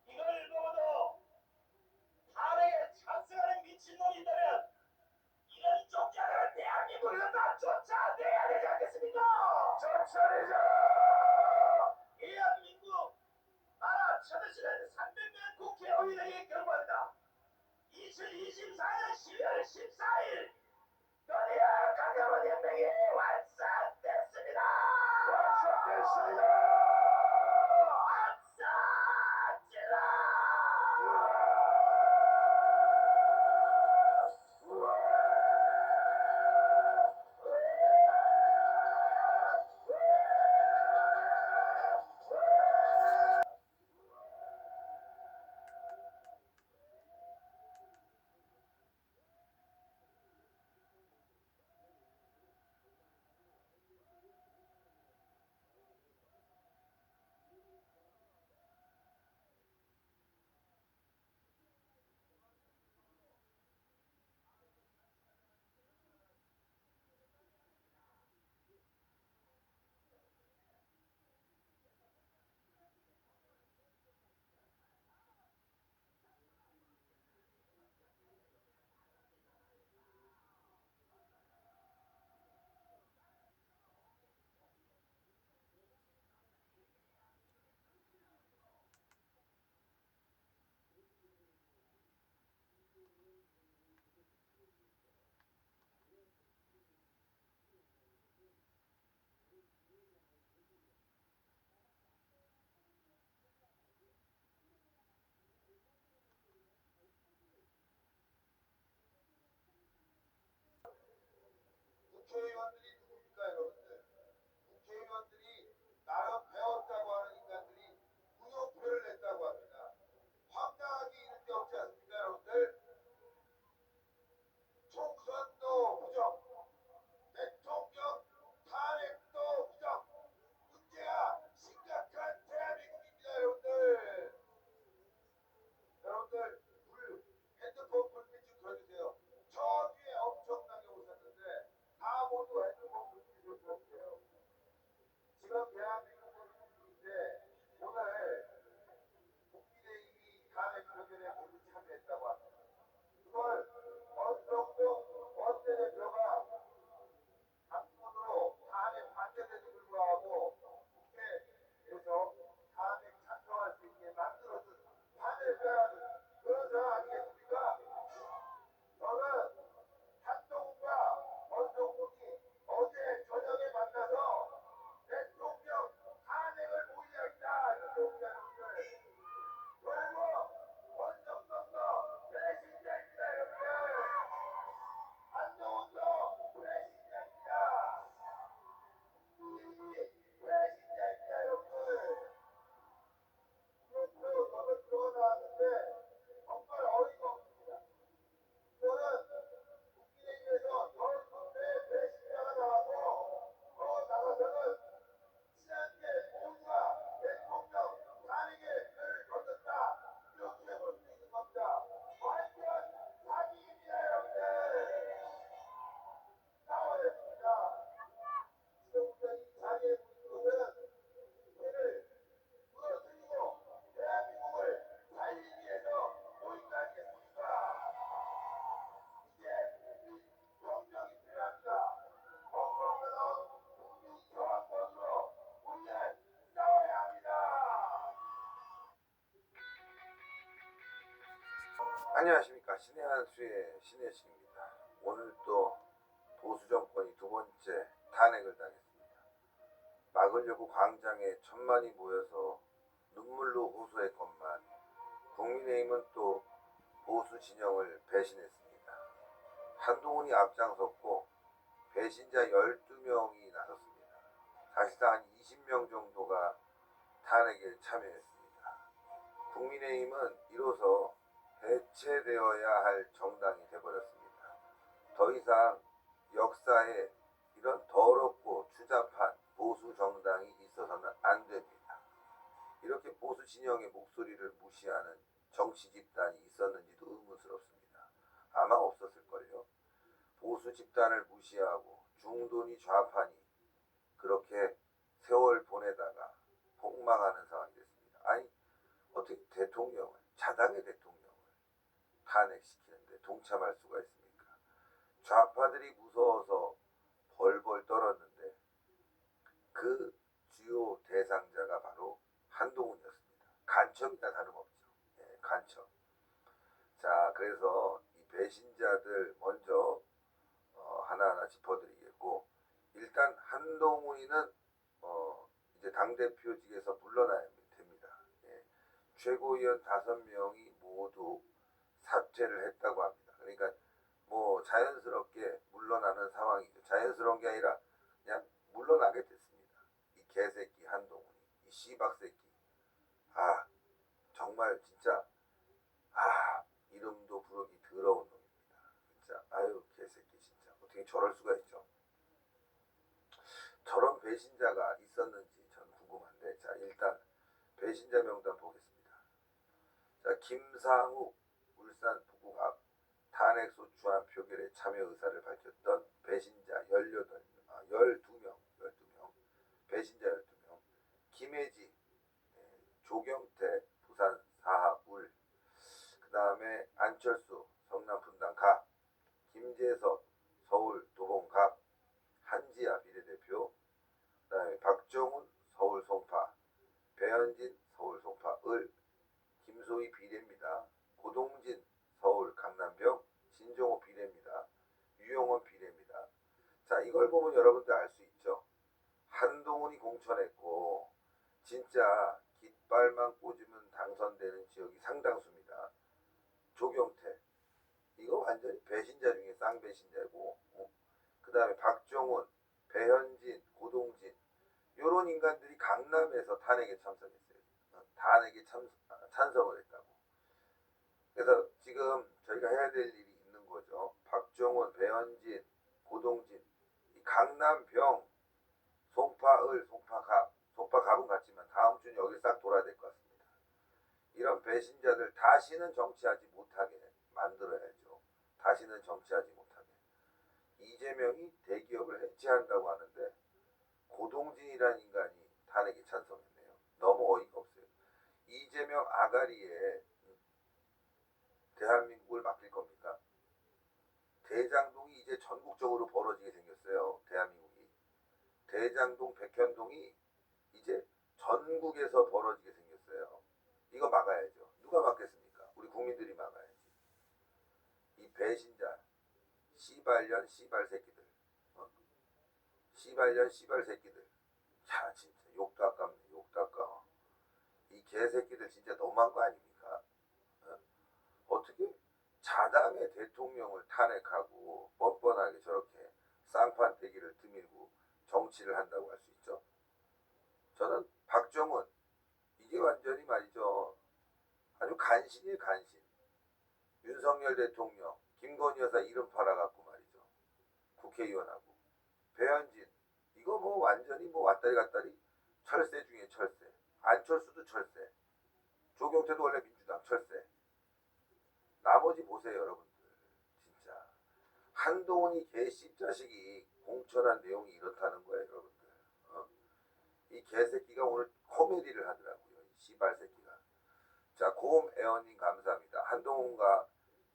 [SPEAKER 2] 이걸 보고도 탄핵에 찬성하는 미친놈이 있다면 이런 쫓겨나는 대한민국에서 다 쫓아내야 되지 않겠습니까? 쫓아내자! 대한민국 알아차르시는 300명 국회의원에게 경고한다. 2024년 12월 14일 드디어 강경원 연맹이 완성됐습니다. 완성됐습니다.
[SPEAKER 1] 국회의원들이 누굽니까 여러분들? 국회의원들이 나름 배웠다고 하는 인간들이 무효표를 냈다고 합니다. 황당하게 이런 게 없지 않습니까 여러분들? 총선도 부정, 대통령 탄핵도 부정. 문제가 심각한 대한민국입니다 여러분들. 여러분들 핸드폰 불빛 좀 켜주세요. 저 뒤에 엄청나게 오셨는데 다 모두 핸드폰 불빛 좀 켜주세요. 지금 대한민국은 중인데 오늘 국민의힘이 탄핵 표결에 모두 참여했다고 합니다. 그걸 원정동 원내대표가 당분으로 탄핵 반대에도 불구하고 국회에서 탄핵 찬성할 수 있게 만들어준 탄핵자라는 그런 상황 아니겠습니까? 저는 한동훈과 원정동이 어제 저녁에 만나서 대통령 탄핵을 모의하겠다 이렇게 옵니다 여러분들. 그리고 원정동도 배신자입니다 여러분들. 한동훈도 배신자입니다. 배신자입니다 여러분들. 그것도 너무 들어가 나왔는데 정말 어이가 없습니다. 이거는 국민의힘에서 덜 배신자가 나왔고 더 나가서는 친한계 모두가 대통령 탄핵에 를 던졌다 이렇게 볼 수 있는 겁니다. 완전 사기입니다 여러분들. 나와야 됩니다. 지금부터 이 자리에 모인 것은 이를 무너뜨리고 대한민국을 살리기 위해서 모인 거 아니겠습니까? 이제 국민 경력이 필요합니다. 건강하게 나온 국민 저항권으로 우리는 싸워야 합니다. 안녕하십니까. 신의 한수의 신혜식입니다. 오늘 또 보수 정권이 두 번째 탄핵을 당했습니다. 막으려고 광장에 천만이 모여서 눈물로 호소했건만 국민의힘은 또 보수 진영을 배신했습니다. 한동훈이 앞장섰고 배신자 12명이 나섰습니다. 사실상 한 20명 정도가 탄핵에 참여했습니다. 국민의힘은 이로써 해체되어야 할 정당이 되어버렸습니다. 더 이상 역사에 이런 더럽고 추잡한 보수 정당이 있어서는 안 됩니다. 이렇게 보수 진영의 목소리를 무시하는 정치 집단이 있었는지도 의문스럽습니다. 아마 없었을걸요. 보수 집단을 무시하고 중도니 좌파니 그렇게 세월 보내다가 폭망하는 상황이 됐습니다. 아니 어떻게 대통령을 자당의 대통령을 탄핵시키는데 동참할 수가 있습니까? 좌파들이 무서워서 벌벌 떨었는데 그 주요 대상자가 바로 한동훈이었습니다. 간첩이나 다름없죠. 예, 간첩. 자, 그래서 이 배신자들 먼저 하나하나 짚어드리겠고, 일단 한동훈이는 이제 당대표직에서 물러나야 됩니다. 예, 최고위원 5명이 모두 사퇴를 했다고 합니다. 그러니까 뭐 자연스럽게 물러나는 상황이죠. 자연스러운 게 아니라 그냥 물러나게 됐습니다. 이 개새끼 한동훈이, 이 씨박새끼. 아, 정말 진짜 이름도 부르기 더러운 놈입니다. 진짜 아유 개새끼 진짜 어떻게 저럴 수가 있죠. 저런 배신자가 있었는지 저는 궁금한데, 자 일단 배신자 명단 보겠습니다. 자, 김상욱 울산 북구 앞 탄핵소추안 표결에 참여 의사를 밝혔던 배신자 12명, 배신자 12명, 김혜지, 조경태 부산 사합 울, 그 다음에 안철수 성남 분당 갑, 김재석 서울 도봉 갑, 한지아 비례대표, 그 다음에 박정훈 서울 송파, 배현진 서울 송파 을, 김소희 비례입니다. 고동진 서울 강남병, 진정호 비례입니다. 유영원 비례입니다. 자, 이걸 보면 여러분들 알 수 있죠. 한동훈이 공천했고 진짜 깃발만 꽂으면 당선되는 지역이 상당수입니다. 조경태, 이거 완전히 배신자 중에 쌍배신자고, 그 그 다음에 박정훈, 배현진, 고동진 요런 인간들이 강남에서 탄핵에 참석했어요. 탄핵에 찬성을 했다고. 그래서 지금 저희가 해야 될 일이 있는 거죠. 박정훈, 배현진, 고동진, 이 강남병, 송파을, 송파갑은 같지만 다음 주는 여기 싹 돌아야 될 것 같습니다. 이런 배신자들 다시는 정치하지 못하게 만들어야죠. 다시는 정치하지 못하게. 이재명이 대기업을 해체한다고 하는데 고동진이라는 인간이 탄핵에 찬성했네요. 너무 어이가 없어요. 이재명 아가리에 대한민국을 맡길 겁니까? 대장동이 이제 전국적으로 벌어지게 생겼어요. 대한민국이. 대장동, 백현동이 이제 전국에서 벌어지게 생겼어요. 이거 막아야죠. 누가 막겠습니까? 우리 국민들이 막아야지. 이 배신자, 씨발년 씨발새끼들, 씨발년 씨발새끼들. 야 진짜 욕도 아깝네. 욕도 아까워. 이 개새끼들 진짜 너무한 거 아닙니까? 어떻게 자당의 대통령을 탄핵하고 뻔뻔하게 저렇게 쌍판 대기를 드밀고 정치를 한다고 할 수 있죠. 저는 박정훈 이게 완전히 말이죠. 아주 간신이에요. 간신. 윤석열 대통령 김건희 여사 이름 팔아갖고 말이죠. 국회의원하고 배현진 이거 뭐 완전히 뭐 왔다리 갔다리 철새 중에 철새. 안철수도 철새. 조경태도 원래 민주당 철새. 나머지 보세요 여러분들. 진짜 한동훈이 개씹자식이 공천한 내용이 이렇다는 거예요 여러분들. 이 개새끼가 오늘 코미디를 하더라고요. 이 씨발새끼가. 자 고음 애원님 감사합니다. 한동훈과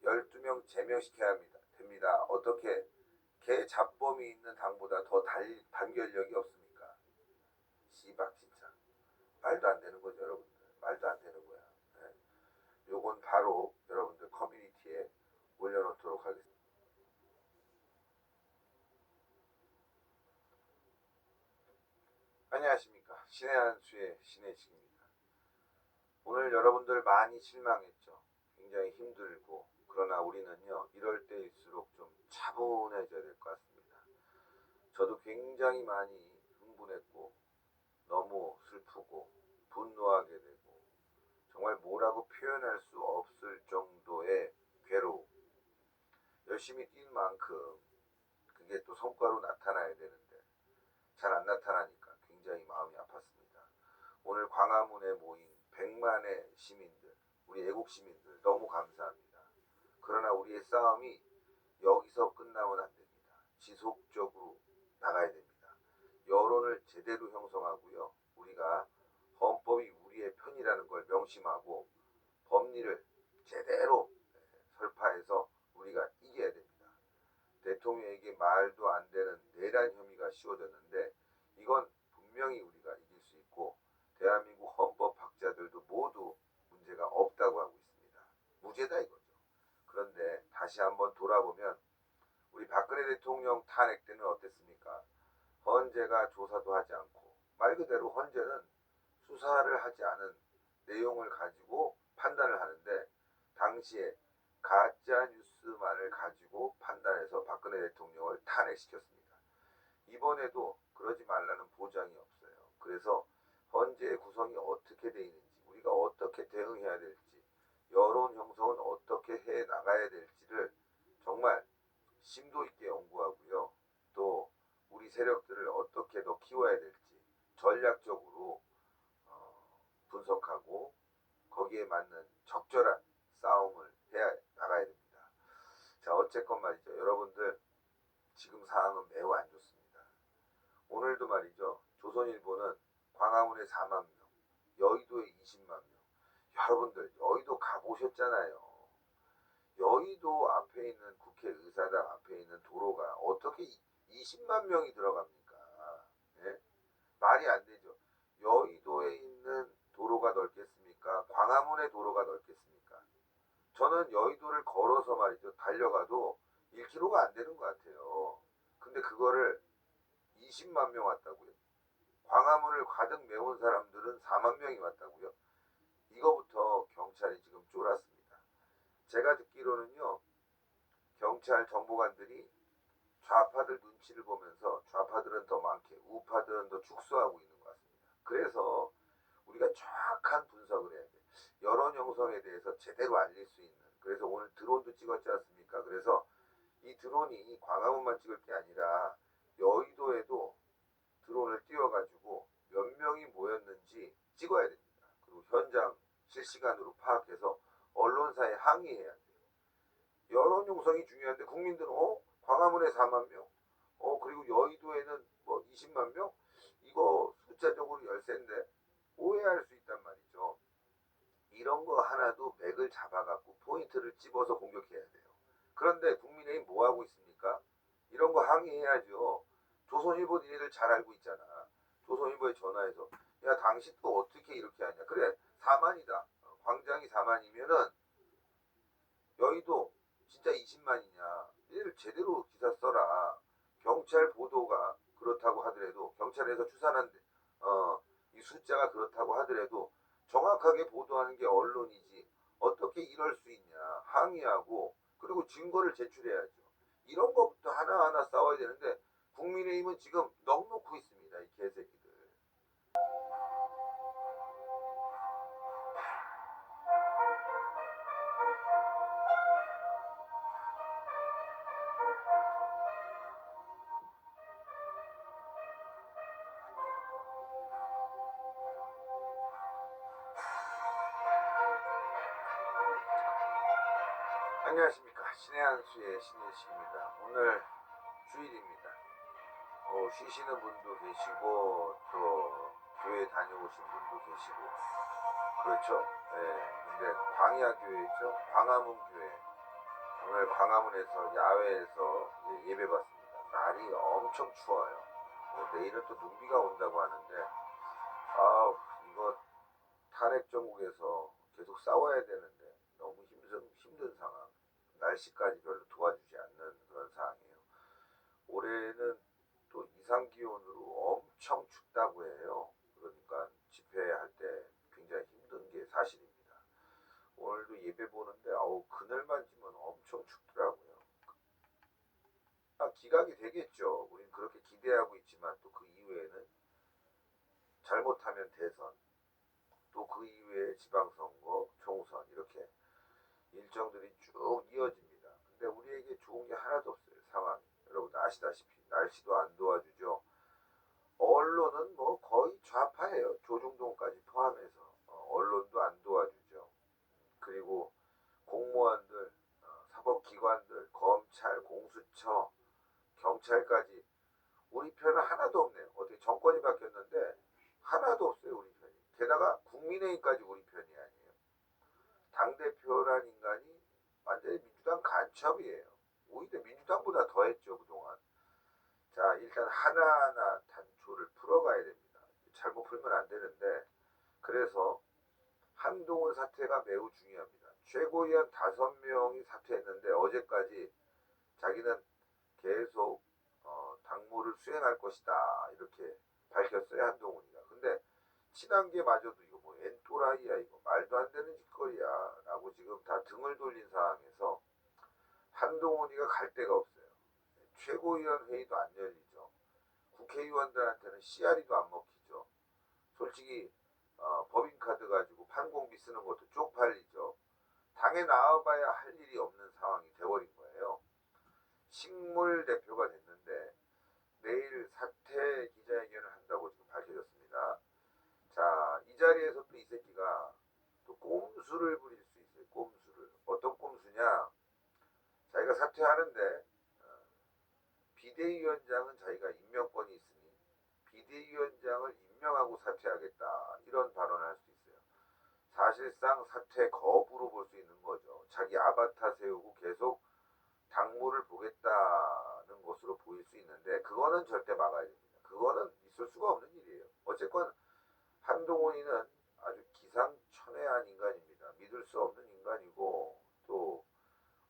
[SPEAKER 1] 12명 제명시켜야 됩니다. 어떻게 개 잡범이 있는 당보다 더 단결력이 없습니까? 씨발 진짜 말도 안 되는 거죠 여러분들. 말도 안 되는 거야. 네. 요건 바로 여러분들 커뮤니티에 올려놓도록 하겠습니다. 안녕하십니까. 신의 한수의 신의식입니다. 오늘 여러분들 많이 실망했죠. 굉장히 힘들고 그러나 우리는요 이럴 때일수록 좀 차분해져야 될 것 같습니다. 저도 굉장히 많이 흥분했고 너무 슬프고 분노하게 되고 정말 뭐라고 표현할 수 없을 정도의 괴로움. 열심히 뛴 만큼 그게 또 성과로 나타나야 되는데 잘 안 나타나니까 굉장히 마음이 아팠습니다. 오늘 광화문에 모인 100만의 시민들, 우리 애국 시민들 너무 감사합니다. 그러나 우리의 싸움이 여기서 끝나면 안 됩니다. 지속적으로 나가야 됩니다. 여론을 제대로 형성하고요. 우리가 헌법이 우리의 편이라는 걸 명심하고 법리를 제대로 설파해서 우리가 이겨야 됩니다. 대통령에게 말도 안 되는 내란 혐의가 씌워졌는데 이건 분명히 우리가 이길 수 있고 대한민국 헌법 학자들도 모두 문제가 없다고 하고 있습니다. 무죄다 이거죠. 그런데 다시 한번 돌아보면 우리 박근혜 대통령 탄핵 때는 어땠습니까? 헌재가 조사도 하지 않고 말 그대로 헌재는 수사를 하지 않은 내용을 가지고 판단을 하는데 당시에 가짜 뉴스만을 가지고 판단해서 박근혜 대통령을 탄핵시켰습니다. 이번에도 그러지 말라는 보장이 없어요. 그래서 헌재의 구성이 어떻게 돼 있는지 우리가 어떻게 대응해야 될지 여론 형성은 어떻게 해 나가야 될지를 정말 심도 있게 연구하고요. 또 우리 세력들을 어떻게 더 키워야 될지 전략적으로 분석하고 거기에 맞는 적절한 싸움을 해야 나가야 됩니다. 자 어쨌건 말이죠. 여러분들 지금 상황은 매우 안 좋습니다. 오늘도 말이죠. 조선일보는 광화문에 4만 명, 여의도에 20만 명. 여러분들 여의도 가보셨잖아요. 여의도 앞에 있는 국회의사당 앞에 있는 도로가 어떻게 20만 명이 들어갑니까? 예? 말이 안 되죠. 여의도에 있는 도로가 넓겠습니까? 광화문의 도로가 넓겠습니까? 저는 여의도를 걸어서 말이죠. 달려가도 1km가 안 되는 것 같아요. 근데 그거를 20만 명 왔다고요. 광화문을 가득 메운 사람들은 4만 명이 왔다고요. 이거부터 경찰이 지금 쫄았습니다. 제가 듣기로는요. 경찰 정보관들이 좌파들 눈치를 보면서 좌파들은 더 많게 우파들은 더 축소하고 있는 것 같습니다. 그래서 우리가 정확한 분석을 해야 돼. 여론 형성에 대해서 제대로 알릴 수 있는. 그래서 오늘 드론도 찍었지 않습니까? 그래서 이 드론이 광화문만 찍을 게 아니라 여의도에도 드론을 띄워가지고 몇 명이 모였는지 찍어야 됩니다. 그리고 현장 실시간으로 파악해서 언론사에 항의해야 돼요. 여론 형성이 중요한데 국민들은 광화문에 4만 명, 그리고 여의도에는 뭐 20만 명, 이거 숫자적으로 열세인데 오해할 수 있단 말이죠. 이런 거 하나도 맥을 잡아갖고 포인트를 집어서 공격해야 돼요. 그런데 국민의힘 뭐 하고 있습니까? 이런 거 항의해야죠. 조선일보 니네들 잘 알고 있잖아. 조선일보에 전화해서 야 당신 또 어떻게 이렇게 하냐. 그래 4만이다. 광장이 4만이면은 여의도 진짜 20만이냐. 얘를 제대로 기사 써라. 경찰 보도가 그렇다고 하더라도 경찰에서 추산한데 이 숫자가 그렇다고 하더라도 정확하게 보도하는 게 언론이지 어떻게 이럴 수 있냐 항의하고 그리고 증거를 제출해야죠. 이런 것부터 하나하나 싸워야 되는데 국민의힘은 지금 넋놓고 있습니다. 이 개새끼들. 안녕하십니까. 신의 한수의 신일식입니다. 오늘 주일입니다. 쉬시는 분도 계시고 또 교회 다녀오신 분도 계시고 그렇죠. 근데 광야교회죠. 광화문교회. 오늘 광화문에서 야외에서 예배 받습니다. 날이 엄청 추워요. 내일은 또 눈비가 온다고 하는데 이거 탄핵 정국에서 계속 싸워야 되는데 너무 힘든 상황. 날씨까지 별로 도와주지 않는 그런 상황이에요. 올해는 또 이상기온으로 엄청 춥다고 해요. 그러니까 집회할 때 굉장히 힘든 게 사실입니다. 오늘도 예배 보는데 그늘만 지면 엄청 춥더라고요. 기각이 되겠죠. 우린 그렇게 기대하고 있지만 또 그 이후에는 잘못하면 대선, 또 그 이후에 지방선거, 총선 이렇게 일정들이 쭉 이어집니다. 근데 우리에게 좋은 게 하나도 없어요. 상황이. 여러분 아시다시피 날씨도 안 도와주죠. 언론은 뭐 거의 좌파예요. 조중동까지 포함해서 언론도 안 도와주죠. 그리고 공무원들, 사법기관들, 검찰, 공수처, 경찰까지 우리 편은 하나도 없네요. 어떻게 정권이 바뀌었는데 하나도 없어요. 우리 편이. 게다가 국민의힘까지 우리 편이 아니에요. 당대표란 인간이 완전히 민주당 간첩이에요. 오히려 민주당보다 더했죠 그동안. 자 일단 하나하나 단초를 풀어가야 됩니다. 잘못 풀면 안 되는데 그래서 한동훈 사태가 매우 중요합니다. 최고위원 5명이 사퇴했는데 어제까지 자기는 계속 당무를 수행할 것이다 이렇게 밝혔어요. 한동훈이가. 근데 친한계마저도 이거 뭐 엔또라이야 이거 말도 안 되는 짓거리야 라고 지금 다 등을 돌린 상황에서 한동훈이가 갈 데가 없어요. 최고위원 회의도 안 열리죠. 국회의원들한테는 CRE도 안 먹히죠. 솔직히 법인카드 가지고 판공비 쓰는 것도 쪽팔리죠. 당에 나와봐야 할 일이 없는 상황이 돼버린 거예요. 식물 대표가 됐는데 내일 사퇴 기자회견을 한다고 지금 밝혀졌습니다. 자, 이 자리에서 또 이 새끼가 또 꼼수를 부릴 수 있어요. 꼼수를. 어떤 꼼수냐? 자기가 사퇴하는데 비대위원장은 자기가 임명권이 있으니 비대위원장을 임명하고 사퇴하겠다 이런 발언을 할 수 있어요. 사실상 사퇴 거부로 볼 수 있는 거죠. 자기 아바타 세우고 계속 당무를 보겠다는 것으로 보일 수 있는데 그거는 절대 막아야 됩니다. 그거는 있을 수가 없는 일이에요. 어쨌건 한동훈이는 아주 기상천외한 인간입니다. 믿을 수 없는 인간이고 또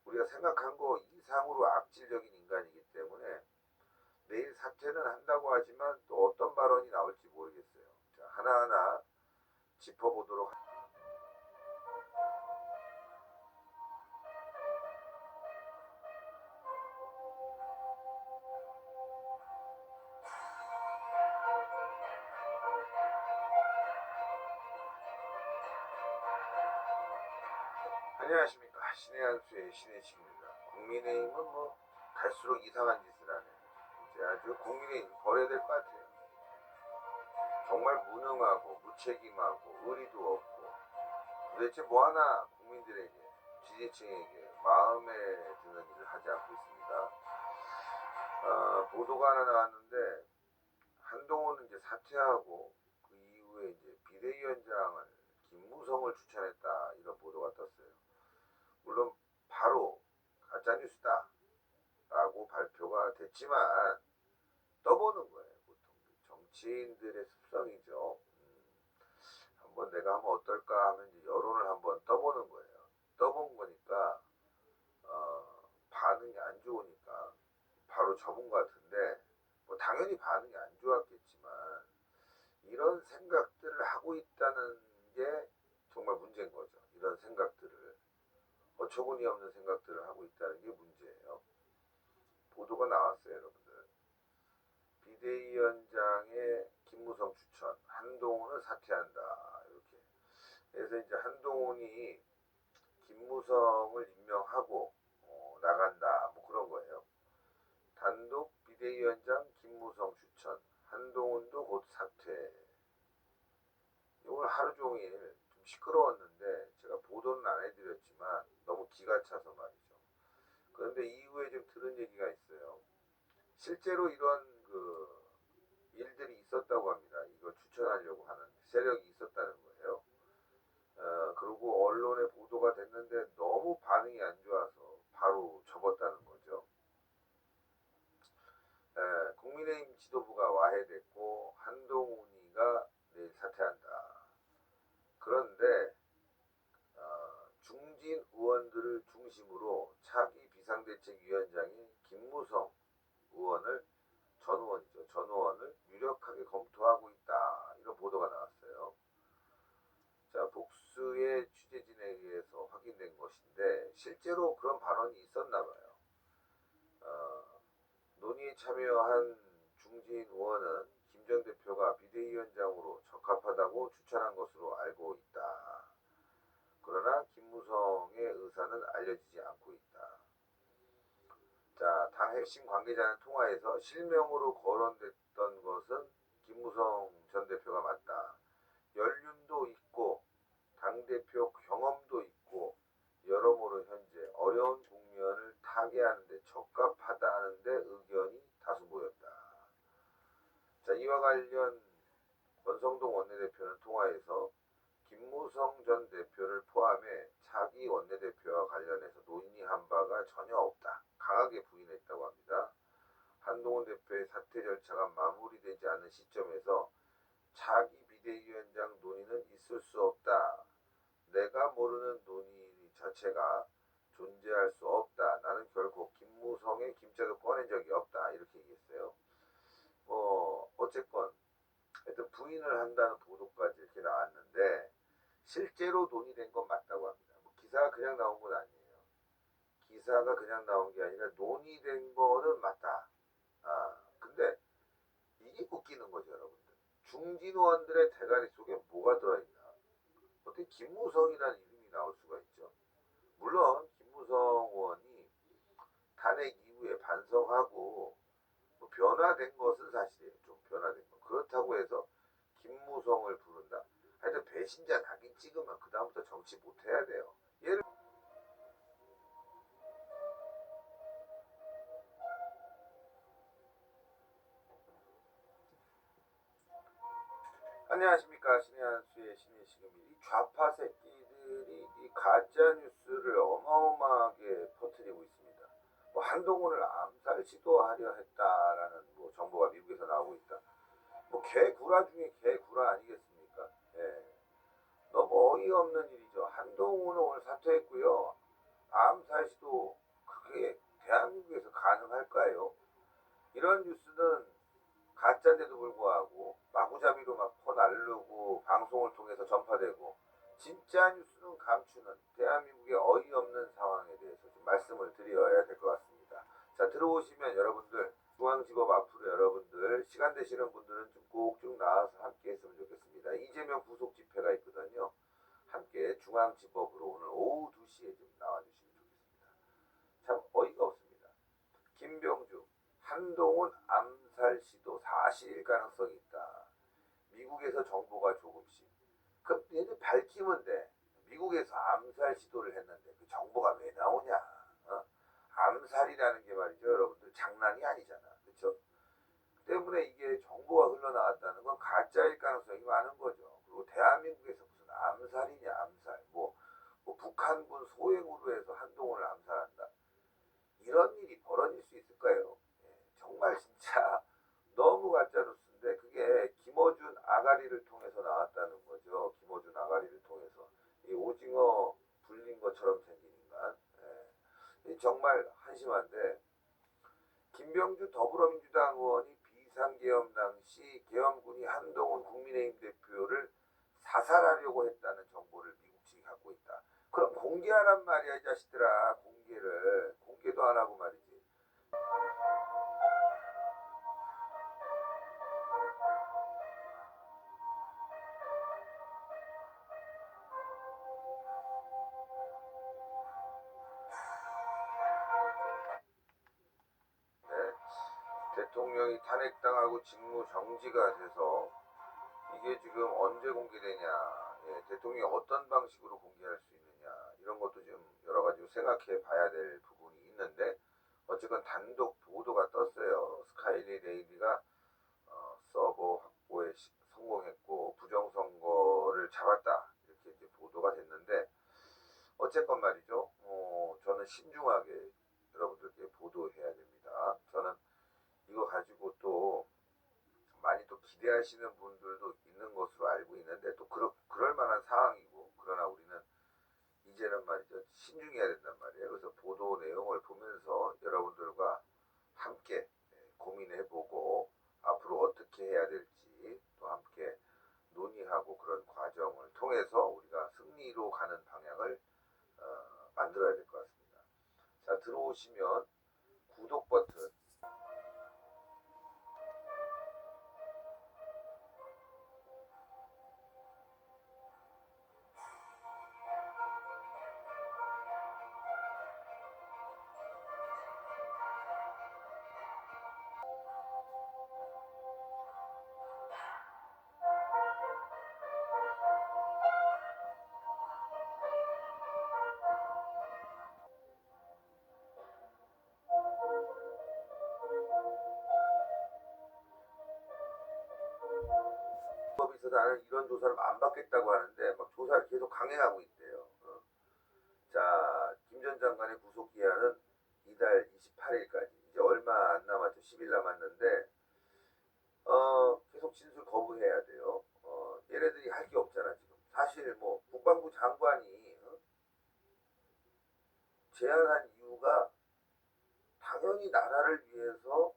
[SPEAKER 1] 우리가 생각한 거 이상으로 악질적인 인간이기 때문에 내일 사퇴는 한다고 하지만 또 어떤 발언이 나올지 모르겠어요. 자, 하나하나 짚어보도록 하겠습니다. 안녕하십니까. 신의 한수의 신의식입니다. 국민의힘은 뭐 갈수록 이상한 짓을 하네. 이제 아주 국민의힘 버려야 될 것 같아요. 정말 무능하고 무책임하고 의리도 없고 도대체 뭐 하나 국민들에게 지지층에게 마음에 드는 일을 하지 않고 있습니다. 보도가 하나 나왔는데 한동훈은 이제 사퇴하고 그 이후에 이제 비대위원장을 김무성을 추천했다 이런 보도가 떴어요. 물론 바로 가짜뉴스다 라고 발표가 됐지만 떠보는 거예요. 보통 정치인들의 습성이죠. 한번 내가 하면 어떨까 하면 이제 여론을 한번 떠보는 거예요. 떠본 거니까 반응이 안 좋으니까 바로 접은 것 같은데 뭐 당연히 반응이 안 좋았겠지만 이런 생각들을 하고 있다는 게 정말 문제인 거죠. 이런 생각들을 어처구니 없는 생각들을 하고 있다는 게 문제예요. 보도가 나왔어요, 여러분들. 비대위원장의 김무성 추천, 한동훈은 사퇴한다 이렇게. 그래서 이제 한동훈이 김무성을 임명하고 나간다 뭐 그런 거예요. 단독 비대위원장 김무성 추천, 한동훈도 곧 사퇴. 오늘 하루 종일 좀 시끄러웠는데 제가 보도는 안 해드렸지만 너무 기가 차서 말이죠. 그런데 이후에 좀 들은 얘기가 있어요. 실제로 이런 그 일들이 있었다고 합니다. 이걸 추천하려고 하는 세력이 있었다는 거예요. 그리고 언론에 보도가 됐는데 너무 반응이 안 좋아서 바로 접었다는 거죠. 국민의힘 지도부가 와해됐고 한동훈이가 내일 사퇴한다. 그런데 중진 의원들을 중심으로 차기 비상대책위원장인 김무성 의원을 전 의원을 유력하게 검토하고 있다. 이런 보도가 나왔어요. 자, 복수의 취재진에 의해서 확인된 것인데 실제로 그런 발언이 있었나 봐요. 논의에 참여한 중진 의원은 김 전 대표가 비대위원장으로 적합하다고 추천한 것으로 알고 있다. 그러나 김무성의 의사는 알려지지 않고 있다. 자, 당 핵심 관계자는 통화에서 실명으로 거론됐던 것은 김무성 전 대표가 맞다. 연륜도 있고 당대표 경험도 있고 여러모로 현재 어려운 국면을 타개하는 데 적합하다는 데 의견이 다수 모였다. 자, 이와 관련 권성동 원내대표는 통화에서 김무성 전 대표를 포함해 차기 원내대표와 관련해서 논의한 바가 전혀 없다. 강하게 부인했다고 합니다. 한동훈 대표의 사퇴 절차가 마무리되지 않은 시점에서 차기 비대위원장 논의는 있을 수 없다. 내가 모르는 논의 자체가 존재할 수 없다. 나는 결코 김무성의 김자도 꺼낸 적이 없다. 이렇게 얘기했어요. 어쨌건 하여튼 부인을 한다는 보도까지 이렇게 나왔는데 실제로 논의된 건 맞다고 합니다. 기사가 그냥 나온 건 아니에요. 기사가 그냥 나온 게 아니라 논의된 거는 맞다. 근데 이게 웃기는 거죠, 여러분들. 중진 의원들의 대가리 속에 뭐가 들어있나? 어떻게 김무성이라는 이름이 나올 수가 있죠? 물론 김무성 의원이 탄핵 이후에 반성하고 변화된 것은 사실이에요. 좀 변화된 거. 그렇다고 해서 김무성을 부른다. 하여튼 배신자 낙인 찍으면 그 다음부터 정치 못해야 돼요. 안녕하십니까. 신의 한수의 신의식입니다. 이 좌파 새끼들이 이 가짜 뉴스를 어마어마하게 퍼뜨리고 있습니다. 한동훈을 암살 시도하려 했다라는 정보가 미국에서 나오고 있다. 개구라 중에 개구라 아니겠습니까? 예. 너무 어이없는 일이죠. 한동훈은 오늘 사퇴했고요. 암살 시도 그게 대한민국에서 가능할까요? 이런 뉴스는 가짜인데도 불구하고 마구잡이로 막 퍼날르고 방송을 통해서 전파되고 진짜 뉴스는 감추는 대한민국의 어이없는 상황에 대해서 좀 말씀을 드려야 될 것 같습니다. 자, 들어오시면 여러분들 중앙지법 앞으로 여러분들 시간 되시는 분들은 좀 꼭 좀 나와서 함께 했으면 좋겠습니다. 이재명 구속 집회가 있거든요. 함께 중앙 중앙지법으로 오늘 오후 2시에 좀 나와주시면 좋겠습니다. 참 어이가 없습니다. 김병주, 한동훈 암살 시도 사실일 가능성이 있다. 미국에서 정보가 조금씩. 그럼 얘들 밝히면 돼. 미국에서 암살 시도를 했는데 그 정보가 왜 나오냐? 암살이라는 게 말이죠, 여러분들 장난이 아니잖아, 그렇죠? 때문에 이게 정보가 흘러나왔다는 건 가짜일 가능성이 많은 거죠. 그리고 대한민국에서 무슨 암살이냐, 암살. 뭐 북한군 소행으로 해서 한동훈을 암살한다. 이런 일이 벌어질 수 있을까요? 정말 진짜 너무 가짜뉴스인데 그게 김어준 아가리를 통해서 나왔다는 거죠. 김어준 아가리를 통해서 이 오징어 불린 것처럼 생긴 인간. 정말 한심한데 김병주 더불어민주당 의원이 비상계엄 당시 계엄군이 한동훈 국민의힘 대표를 사살하려고 했다는 정보를 미국 측이 갖고 있다. 그럼 공개하란 말이야, 이 자식들아. 공개도 안 하고 말이지. 대통령이 탄핵당하고 직무 정지가 돼서 이게 지금 언제 공개되냐, 대통령이 어떤 방식으로 공개할 수 있느냐, 이런 것도 좀 여러 가지 생각해 봐야 될 부분이 있는데, 어쨌건 단독 보도가 떴어요. 스카이리 데일리가 서버 확보에 성공했고 부정선거를 잡았다, 이렇게 이제 보도가 됐는데, 어쨌건 말이죠. 저는 신중하게 여러분들께 보도해야 됩니다. 저는 이거 가지고 또 많이 또 기대하시는 분들도 있는 것으로 알고 있는데, 또 그럴 만한 상황이고, 그러나 우리는 이제는 말이죠, 신중해야 된단 말이에요. 그래서 보도 내용을 보면서 여러분들과 함께 고민해보고 앞으로 어떻게 해야 될지 또 함께 논의하고, 그런 과정을 통해서 우리가 승리로 가는 방향을 만들어야 될 것 같습니다. 자, 들어오시면 구독 버튼, 법에서 나는 이런 조사를 안 받겠다고 하는데 막 조사를 계속 강행하고 있대요. 자, 김 전 장관의 구속 기한은 이달 28일까지, 이제 얼마 안 남았죠. 10일 남았는데 계속 진술 거부해야 돼요. 얘네들이 할 게 없잖아 지금. 사실 뭐 국방부 장관이 제안한 이유가 당연히 나라를 위해서,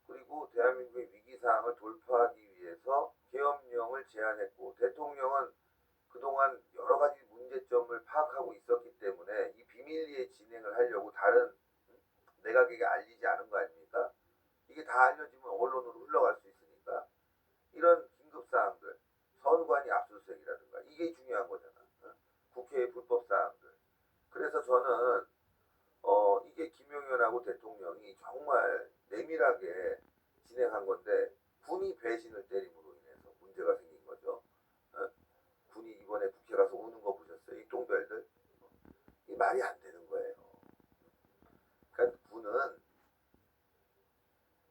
[SPEAKER 1] 그리고 대한민국의 위기 상황을 돌파하기 위해서 계엄령을 제안했고, 대통령은 그동안 여러 가지 문제점을 파악하고 있었기 때문에 이 비밀리에 진행을 하려고 다른 내각에게 알리지 않은 거 아닙니까? 이게 다 알려지면 언론으로 흘러갈 수 있으니까 이런 긴급사항들, 선관위 압수수색이라든가, 이게 중요한 거잖아. 국회의 불법사항들. 그래서 저는 이게 김용현하고 대통령이 정말 내밀하게 진행한 건데, 군이 배신을 때림으로 인해서 문제가 생긴 거죠. 군이 이번에 국회 가서 우는 거 보셨어요? 이 똥별들. 이 말이 안 되는 거예요. 그러니까 군은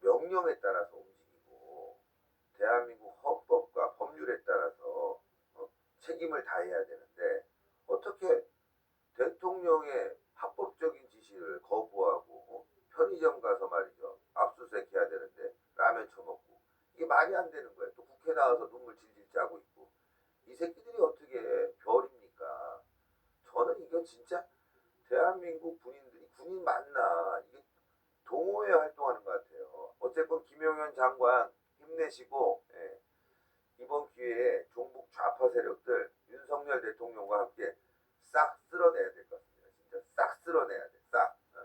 [SPEAKER 1] 명령에 따라서 움직이고 대한민국 헌법과 법률에 따라서 책임을 다해야 되는데, 어떻게 대통령의 합법적인 지시를 거부하고 편의점 가서 말이죠, 압수수색 해야 되는데 라면 처먹고, 이게 말이 안 되는 거예요. 또 국회 나와서 눈물 질질 짜고 있고, 이 새끼들이 어떻게 별입니까? 저는 이건 진짜 대한민국 군인들이 군인 맞나, 이게 동호회 활동하는 것 같아요. 어쨌건 김용현 장관 힘내시고, 이번 기회에 종북 좌파 세력들 윤석열 대통령과 함께 싹 쓸어내야 될 것 같습니다. 진짜 싹 쓸어내야 돼.